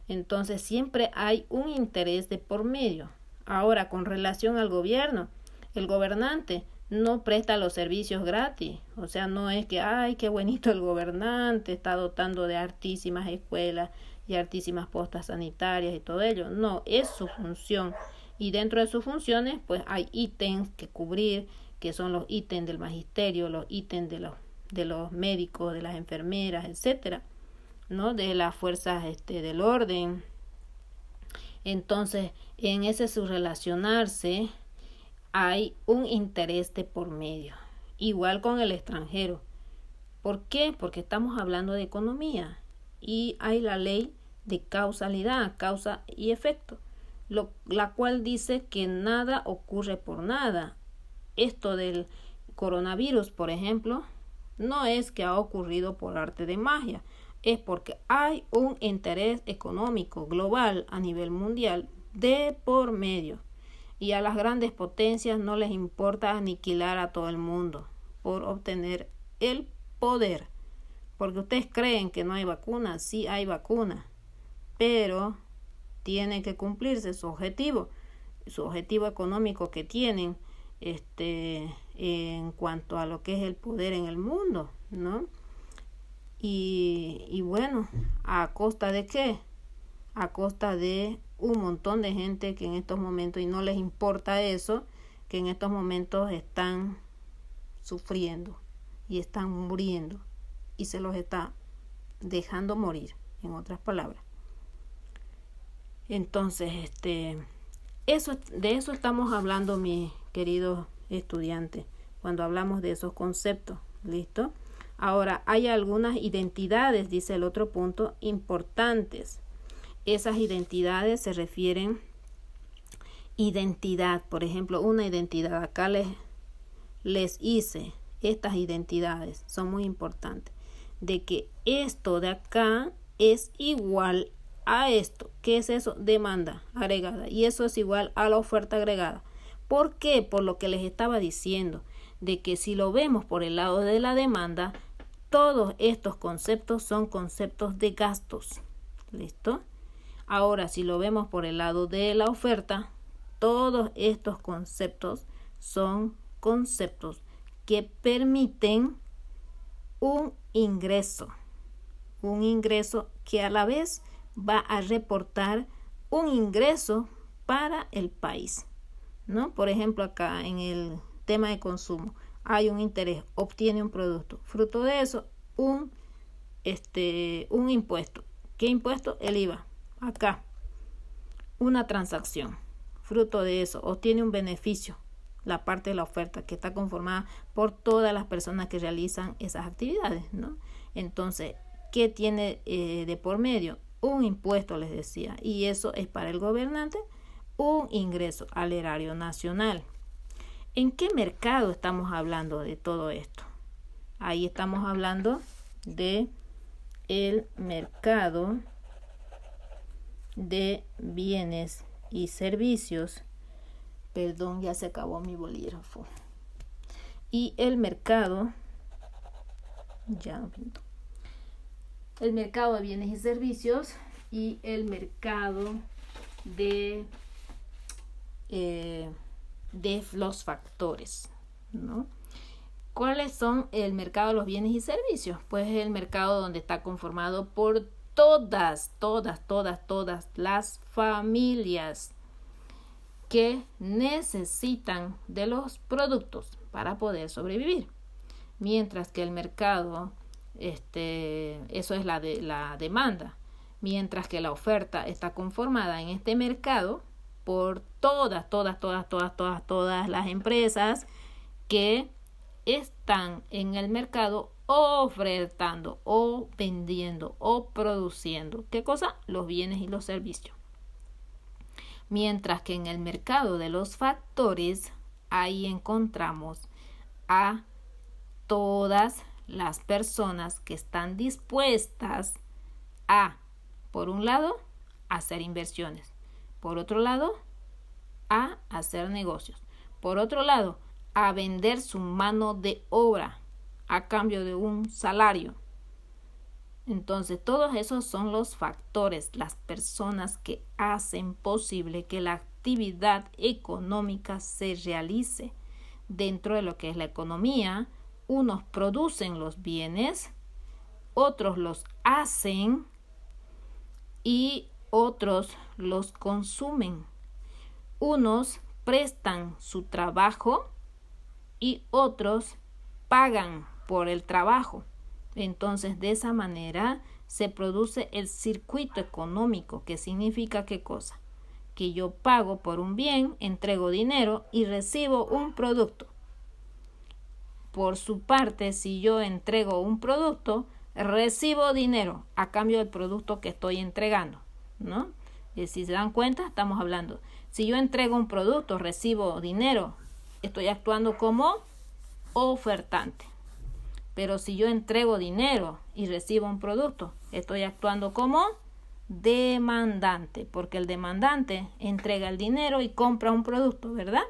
Entonces siempre hay un interés de por medio. Ahora, con relación al gobierno, el gobernante no presta los servicios gratis. O sea, no es que, ay, qué bonito el gobernante, está dotando de hartísimas escuelas y hartísimas postas sanitarias y todo ello. No, es su función. Y dentro de sus funciones, pues hay ítems que cubrir, que son los ítems del magisterio, los ítems de los médicos, de las enfermeras, etcétera, ¿no? De las fuerzas del orden. Entonces, en ese subrelacionarse hay un interés de por medio, igual con el extranjero. ¿Por qué? Porque estamos hablando de economía y hay la ley de causalidad, causa y efecto, la cual dice que nada ocurre por nada. Esto del coronavirus, por ejemplo, no es que ha ocurrido por arte de magia, es porque hay un interés económico global a nivel mundial de por medio. Y a las grandes potencias no les importa aniquilar a todo el mundo por obtener el poder. Porque ustedes creen que no hay vacuna, sí hay vacuna, pero tiene que cumplirse su objetivo económico que tienen en cuanto a lo que es el poder en el mundo, ¿no? Y bueno, ¿a costa de qué? A costa de un montón de gente que en estos momentos, y no les importa eso, que en estos momentos están sufriendo y están muriendo y se los está dejando morir, en otras palabras. Entonces, de eso estamos hablando, mis queridos estudiantes, cuando hablamos de esos conceptos. ¿Listo? Ahora, hay algunas identidades, dice el otro punto, importantes. Esas identidades se refieren identidad, por ejemplo, una identidad. Acá les hice estas identidades, son muy importantes, de que esto de acá es igual a esto. ¿Qué es eso? Demanda agregada. Y eso es igual a la oferta agregada. ¿Por qué? Por lo que les estaba diciendo, de que si lo vemos por el lado de la demanda, todos estos conceptos son conceptos de gastos. ¿Listo? Ahora, si lo vemos por el lado de la oferta, todos estos conceptos son conceptos que permiten un ingreso que a la vez va a reportar un ingreso para el país, ¿no? Por ejemplo, acá en el tema de consumo hay un interés, obtiene un producto, fruto de eso un impuesto. ¿Qué impuesto? El IVA. Acá una transacción, fruto de eso obtiene un beneficio, la parte de la oferta que está conformada por todas las personas que realizan esas actividades, ¿no? Entonces, ¿qué tiene de por medio? Un impuesto, les decía, y eso es para el gobernante un ingreso al erario nacional. ¿En qué mercado estamos hablando de todo esto? Ahí estamos hablando de el mercado de bienes y servicios. Perdón, ya se acabó mi bolígrafo. Y el mercado, ya no pinto. El mercado de bienes y servicios y el mercado de los factores, ¿no? ¿Cuáles son el mercado de los bienes y servicios? Pues el mercado donde está conformado por todas las familias que necesitan de los productos para poder sobrevivir. Mientras que el mercado, eso es la demanda, mientras que la oferta está conformada en este mercado por todas las empresas que están en el mercado ofertando o vendiendo o produciendo. ¿Qué cosa? Los bienes y los servicios. Mientras que en el mercado de los factores, ahí encontramos a todas las personas que están dispuestas a, por un lado, hacer inversiones, por otro lado, a hacer negocios, por otro lado, a vender su mano de obra a cambio de un salario. Entonces, todos esos son los factores, las personas que hacen posible que la actividad económica se realice. Dentro de lo que es la economía, unos producen los bienes, otros los hacen y otros los consumen. Unos prestan su trabajo y otros pagan por el trabajo. Entonces, de esa manera se produce el circuito económico, que significa ¿qué cosa? Que yo pago por un bien, entrego dinero y recibo un producto. Por su parte, si yo entrego un producto, recibo dinero a cambio del producto que estoy entregando, ¿no? Y si se dan cuenta, estamos hablando. Si yo entrego un producto, recibo dinero, estoy actuando como ofertante. Pero si yo entrego dinero y recibo un producto, estoy actuando como demandante, porque el demandante entrega el dinero y compra un producto, ¿verdad?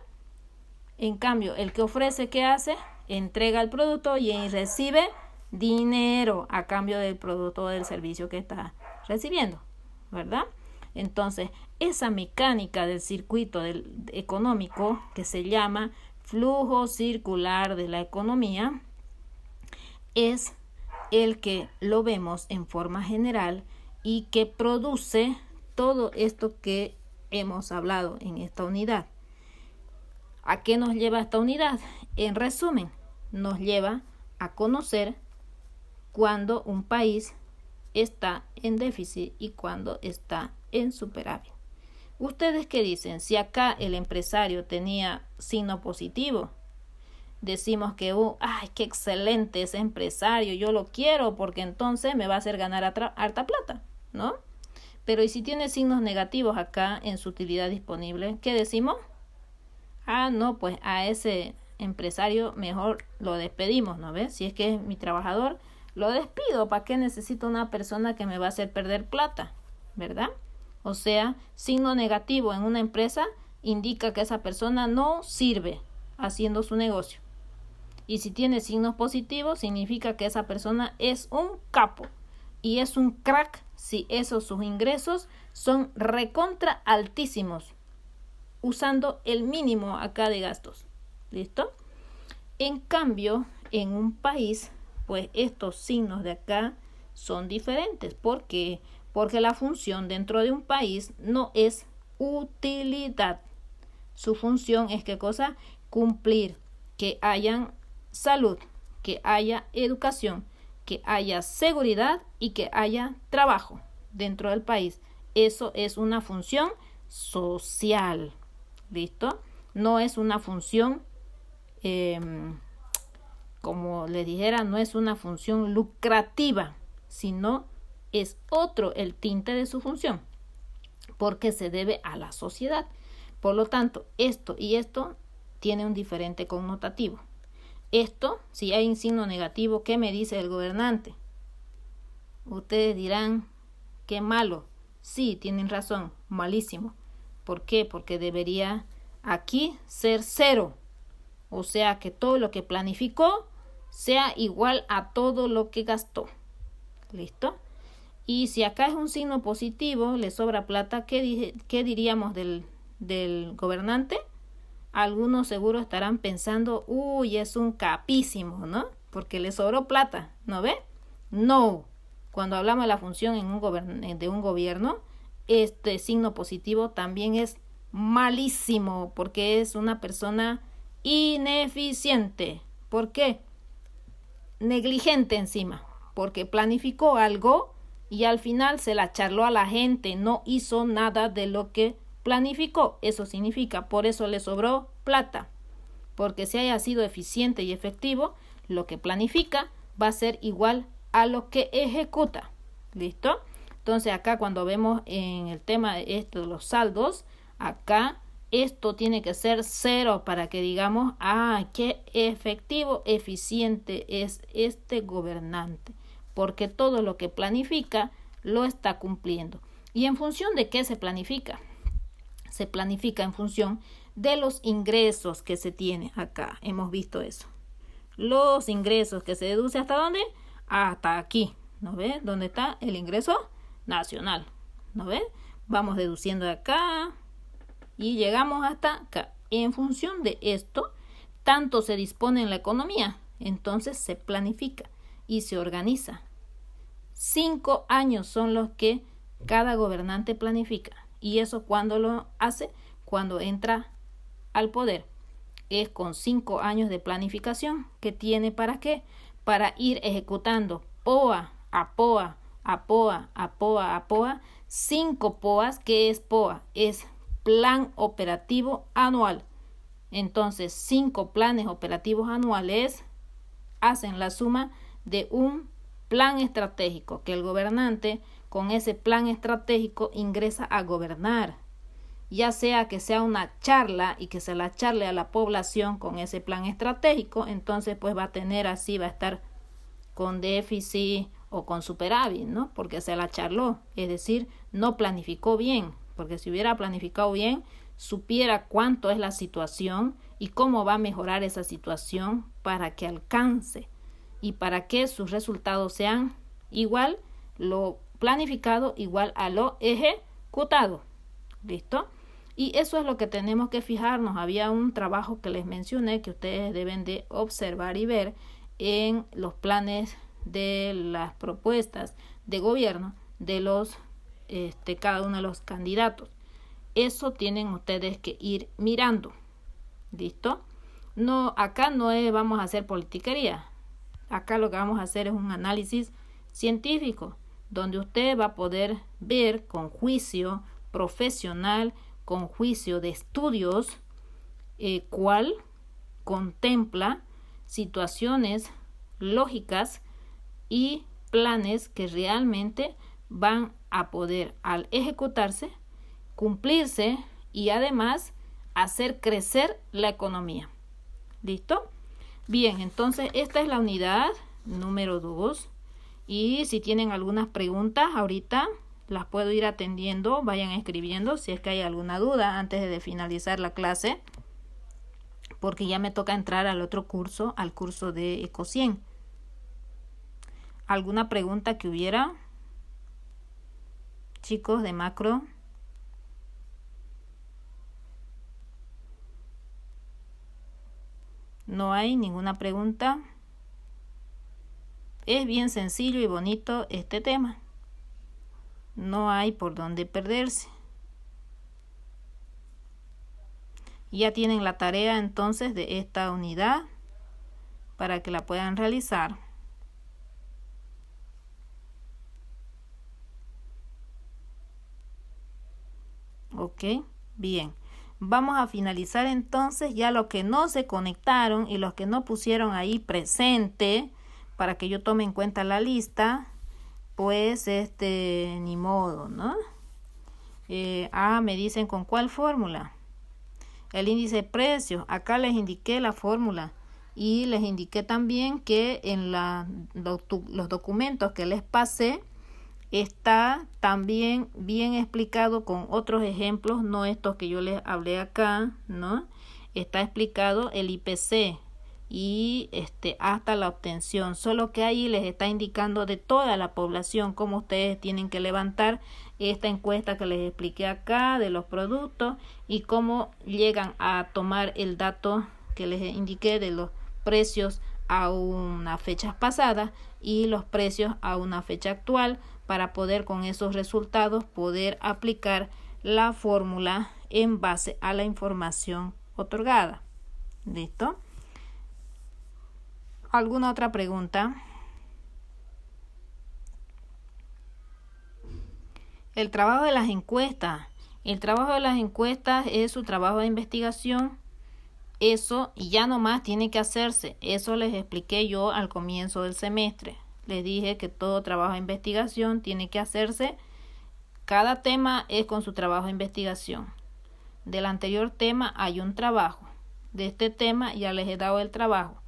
En cambio, el que ofrece, ¿qué hace? Entrega el producto y recibe dinero a cambio del producto o del servicio que está recibiendo, ¿verdad? Entonces, esa mecánica del circuito económico, que se llama flujo circular de la economía, es el que lo vemos en forma general y que produce todo esto que hemos hablado en esta unidad. ¿A qué nos lleva esta unidad? En resumen, nos lleva a conocer cuando un país está en déficit y cuando está en superávit. ¿Ustedes qué dicen? Si acá el empresario tenía signo positivo, decimos que, ¡ay, qué excelente ese empresario! Yo lo quiero porque entonces me va a hacer ganar harta plata, ¿no? Pero ¿y si tiene signos negativos acá en su utilidad disponible? ¿Qué decimos? No, pues a ese empresario mejor lo despedimos, ¿no ves? Si es que es mi trabajador, lo despido. ¿Para qué necesito una persona que me va a hacer perder plata? ¿Verdad? O sea, signo negativo en una empresa indica que esa persona no sirve haciendo su negocio. Y si tiene signos positivos, significa que esa persona es un capo y es un crack si sus ingresos son recontra altísimos, usando el mínimo acá de gastos. ¿Listo? En cambio, en un país, pues estos signos de acá son diferentes. ¿Por qué? Porque la función dentro de un país no es utilidad. Su función es ¿qué cosa? Cumplir, que haya salud, que haya educación, que haya seguridad y que haya trabajo dentro del país. Eso es una función social. ¿Listo? No es una función, como le dijera, no es una función lucrativa, sino es otro el tinte de su función, porque se debe a la sociedad. Por lo tanto, esto y esto tiene un diferente connotativo. Esto, si hay un signo negativo, ¿qué me dice el gobernante? Ustedes dirán, qué malo. Sí, tienen razón, malísimo. ¿Por qué? Porque debería aquí ser 0. O sea, que todo lo que planificó sea igual a todo lo que gastó. ¿Listo? Y si acá es un signo positivo, le sobra plata, ¿qué diríamos del gobernante? Algunos seguro estarán pensando, uy, es un capísimo, ¿no? Porque le sobró plata, ¿no ve? No. Cuando hablamos de la función de un gobierno, este signo positivo también es malísimo porque es una persona ineficiente. ¿Por qué? Negligente encima, porque planificó algo y al final se la charló a la gente, no hizo nada de lo que planificó. Eso significa, por eso le sobró plata, porque si haya sido eficiente y efectivo, lo que planifica va a ser igual a lo que ejecuta. ¿Listo? Entonces acá cuando vemos en el tema de los saldos, acá esto tiene que ser 0 para que digamos, qué efectivo, eficiente es este gobernante, porque todo lo que planifica lo está cumpliendo. ¿Y en función de qué se planifica? Se planifica en función de los ingresos que se tiene acá. Hemos visto eso. Los ingresos que se deduce ¿hasta dónde? Hasta aquí. ¿No ves? ¿Dónde está el ingreso nacional? ¿No ves? Vamos deduciendo de acá y llegamos hasta acá. En función de esto, tanto se dispone en la economía, entonces se planifica y se organiza. 5 años son los que cada gobernante planifica. ¿Y eso cuándo lo hace? Cuando entra al poder. Es con 5 años de planificación que tiene ¿para qué? para ir ejecutando POA a POA, a POA, a POA, a POA, 5 POAs. ¿Qué es POA? Es Plan Operativo Anual. Entonces, 5 planes operativos anuales hacen la suma de un plan estratégico, que el gobernante con ese plan estratégico ingresa a gobernar, ya sea que sea una charla y que se la charle a la población con ese plan estratégico. Entonces pues va a tener así, va a estar con déficit o con superávit, ¿no? Porque se la charló, es decir, no planificó bien, porque si hubiera planificado bien, supiera cuánto es la situación y cómo va a mejorar esa situación para que alcance y para que sus resultados sean igual lo planificado igual a lo ejecutado. ¿Listo? Y eso es lo que tenemos que fijarnos. Había un trabajo que les mencioné que ustedes deben de observar y ver en los planes de las propuestas de gobierno de los cada uno de los candidatos. Eso tienen ustedes que ir mirando. ¿Listo? No, acá no vamos a hacer politiquería. Acá lo que vamos a hacer es un análisis científico, donde usted va a poder ver con juicio profesional, con juicio de estudios, cuál contempla situaciones lógicas y planes que realmente van a poder, al ejecutarse, cumplirse y además hacer crecer la economía. ¿Listo? Bien, entonces esta es la unidad número 2 y si tienen algunas preguntas ahorita las puedo ir atendiendo, vayan escribiendo si es que hay alguna duda antes de finalizar la clase, porque ya me toca entrar al otro curso, al curso de Ecocien. ¿Alguna pregunta que hubiera, chicos, de macro? ¿No hay ninguna pregunta? Es bien sencillo y bonito este tema. No hay por dónde perderse. Ya tienen la tarea entonces de esta unidad para que la puedan realizar. Ok, bien. Vamos a finalizar entonces ya los que no se conectaron y los que no pusieron ahí presente para que yo tome en cuenta la lista. Pues ni modo, ¿no? Me dicen con cuál fórmula. El índice de precios, acá les indiqué la fórmula y les indiqué también que en los documentos que les pasé está también bien explicado con otros ejemplos, no estos que yo les hablé acá, ¿no? Está explicado el IPC y hasta la obtención, solo que ahí les está indicando de toda la población cómo ustedes tienen que levantar esta encuesta que les expliqué acá de los productos y cómo llegan a tomar el dato que les indiqué de los precios a una fecha pasada y los precios a una fecha actual, para poder con esos resultados poder aplicar la fórmula en base a la información otorgada. ¿Listo? ¿Alguna otra pregunta? El trabajo de las encuestas. El trabajo de las encuestas es su trabajo de investigación. Eso ya nomás tiene que hacerse. Eso les expliqué yo al comienzo del semestre. Les dije que todo trabajo de investigación tiene que hacerse. Cada tema es con su trabajo de investigación. Del anterior tema hay un trabajo. De este tema ya les he dado el trabajo.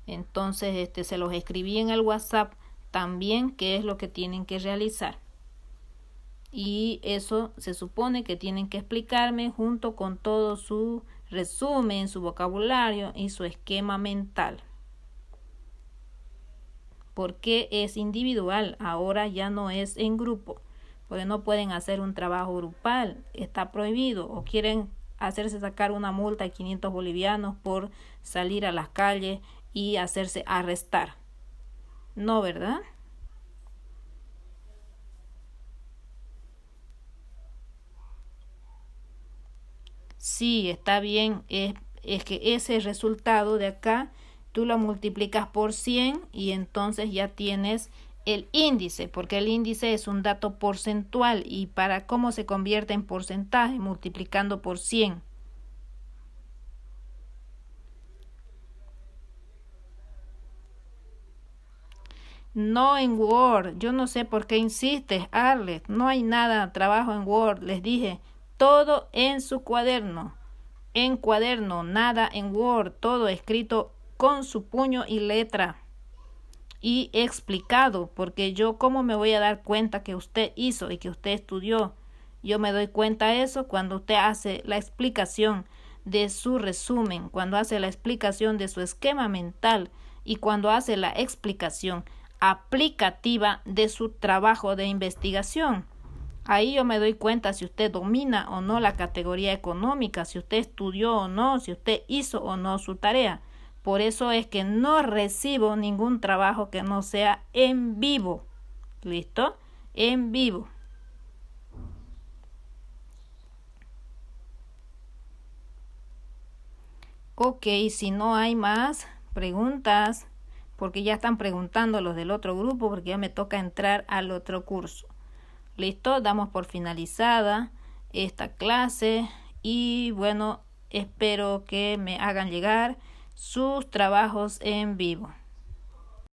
Entonces se los escribí en el WhatsApp también qué es lo que tienen que realizar. Y eso se supone que tienen que explicarme junto con todo su resumen, su vocabulario y su esquema mental. Porque es individual, ahora ya no es en grupo, porque no pueden hacer un trabajo grupal, está prohibido, o quieren hacerse sacar una multa de 500 bolivianos por salir a las calles y hacerse arrestar. No, ¿verdad? Sí, está bien, es que ese resultado de acá tú lo multiplicas por 100 y entonces ya tienes el índice, porque el índice es un dato porcentual y para cómo se convierte en porcentaje, multiplicando por 100. No en Word. Yo no sé por qué insistes, Arlet. No hay nada, trabajo en Word. Les dije, todo en su cuaderno. En cuaderno, nada en Word. Todo escrito con su puño y letra. Y explicado, porque yo cómo me voy a dar cuenta que usted hizo y que usted estudió. Yo me doy cuenta de eso cuando usted hace la explicación de su resumen, cuando hace la explicación de su esquema mental y cuando hace la explicación aplicativa de su trabajo de investigación. Ahí yo me doy cuenta si usted domina o no la categoría económica, si usted estudió o no, si usted hizo o no su tarea. Por eso es que no recibo ningún trabajo que no sea en vivo. ¿Listo? En vivo. Ok, si no hay más preguntas, porque ya están preguntando los del otro grupo, porque ya me toca entrar al otro curso. Listo, damos por finalizada esta clase y bueno, espero que me hagan llegar sus trabajos en vivo.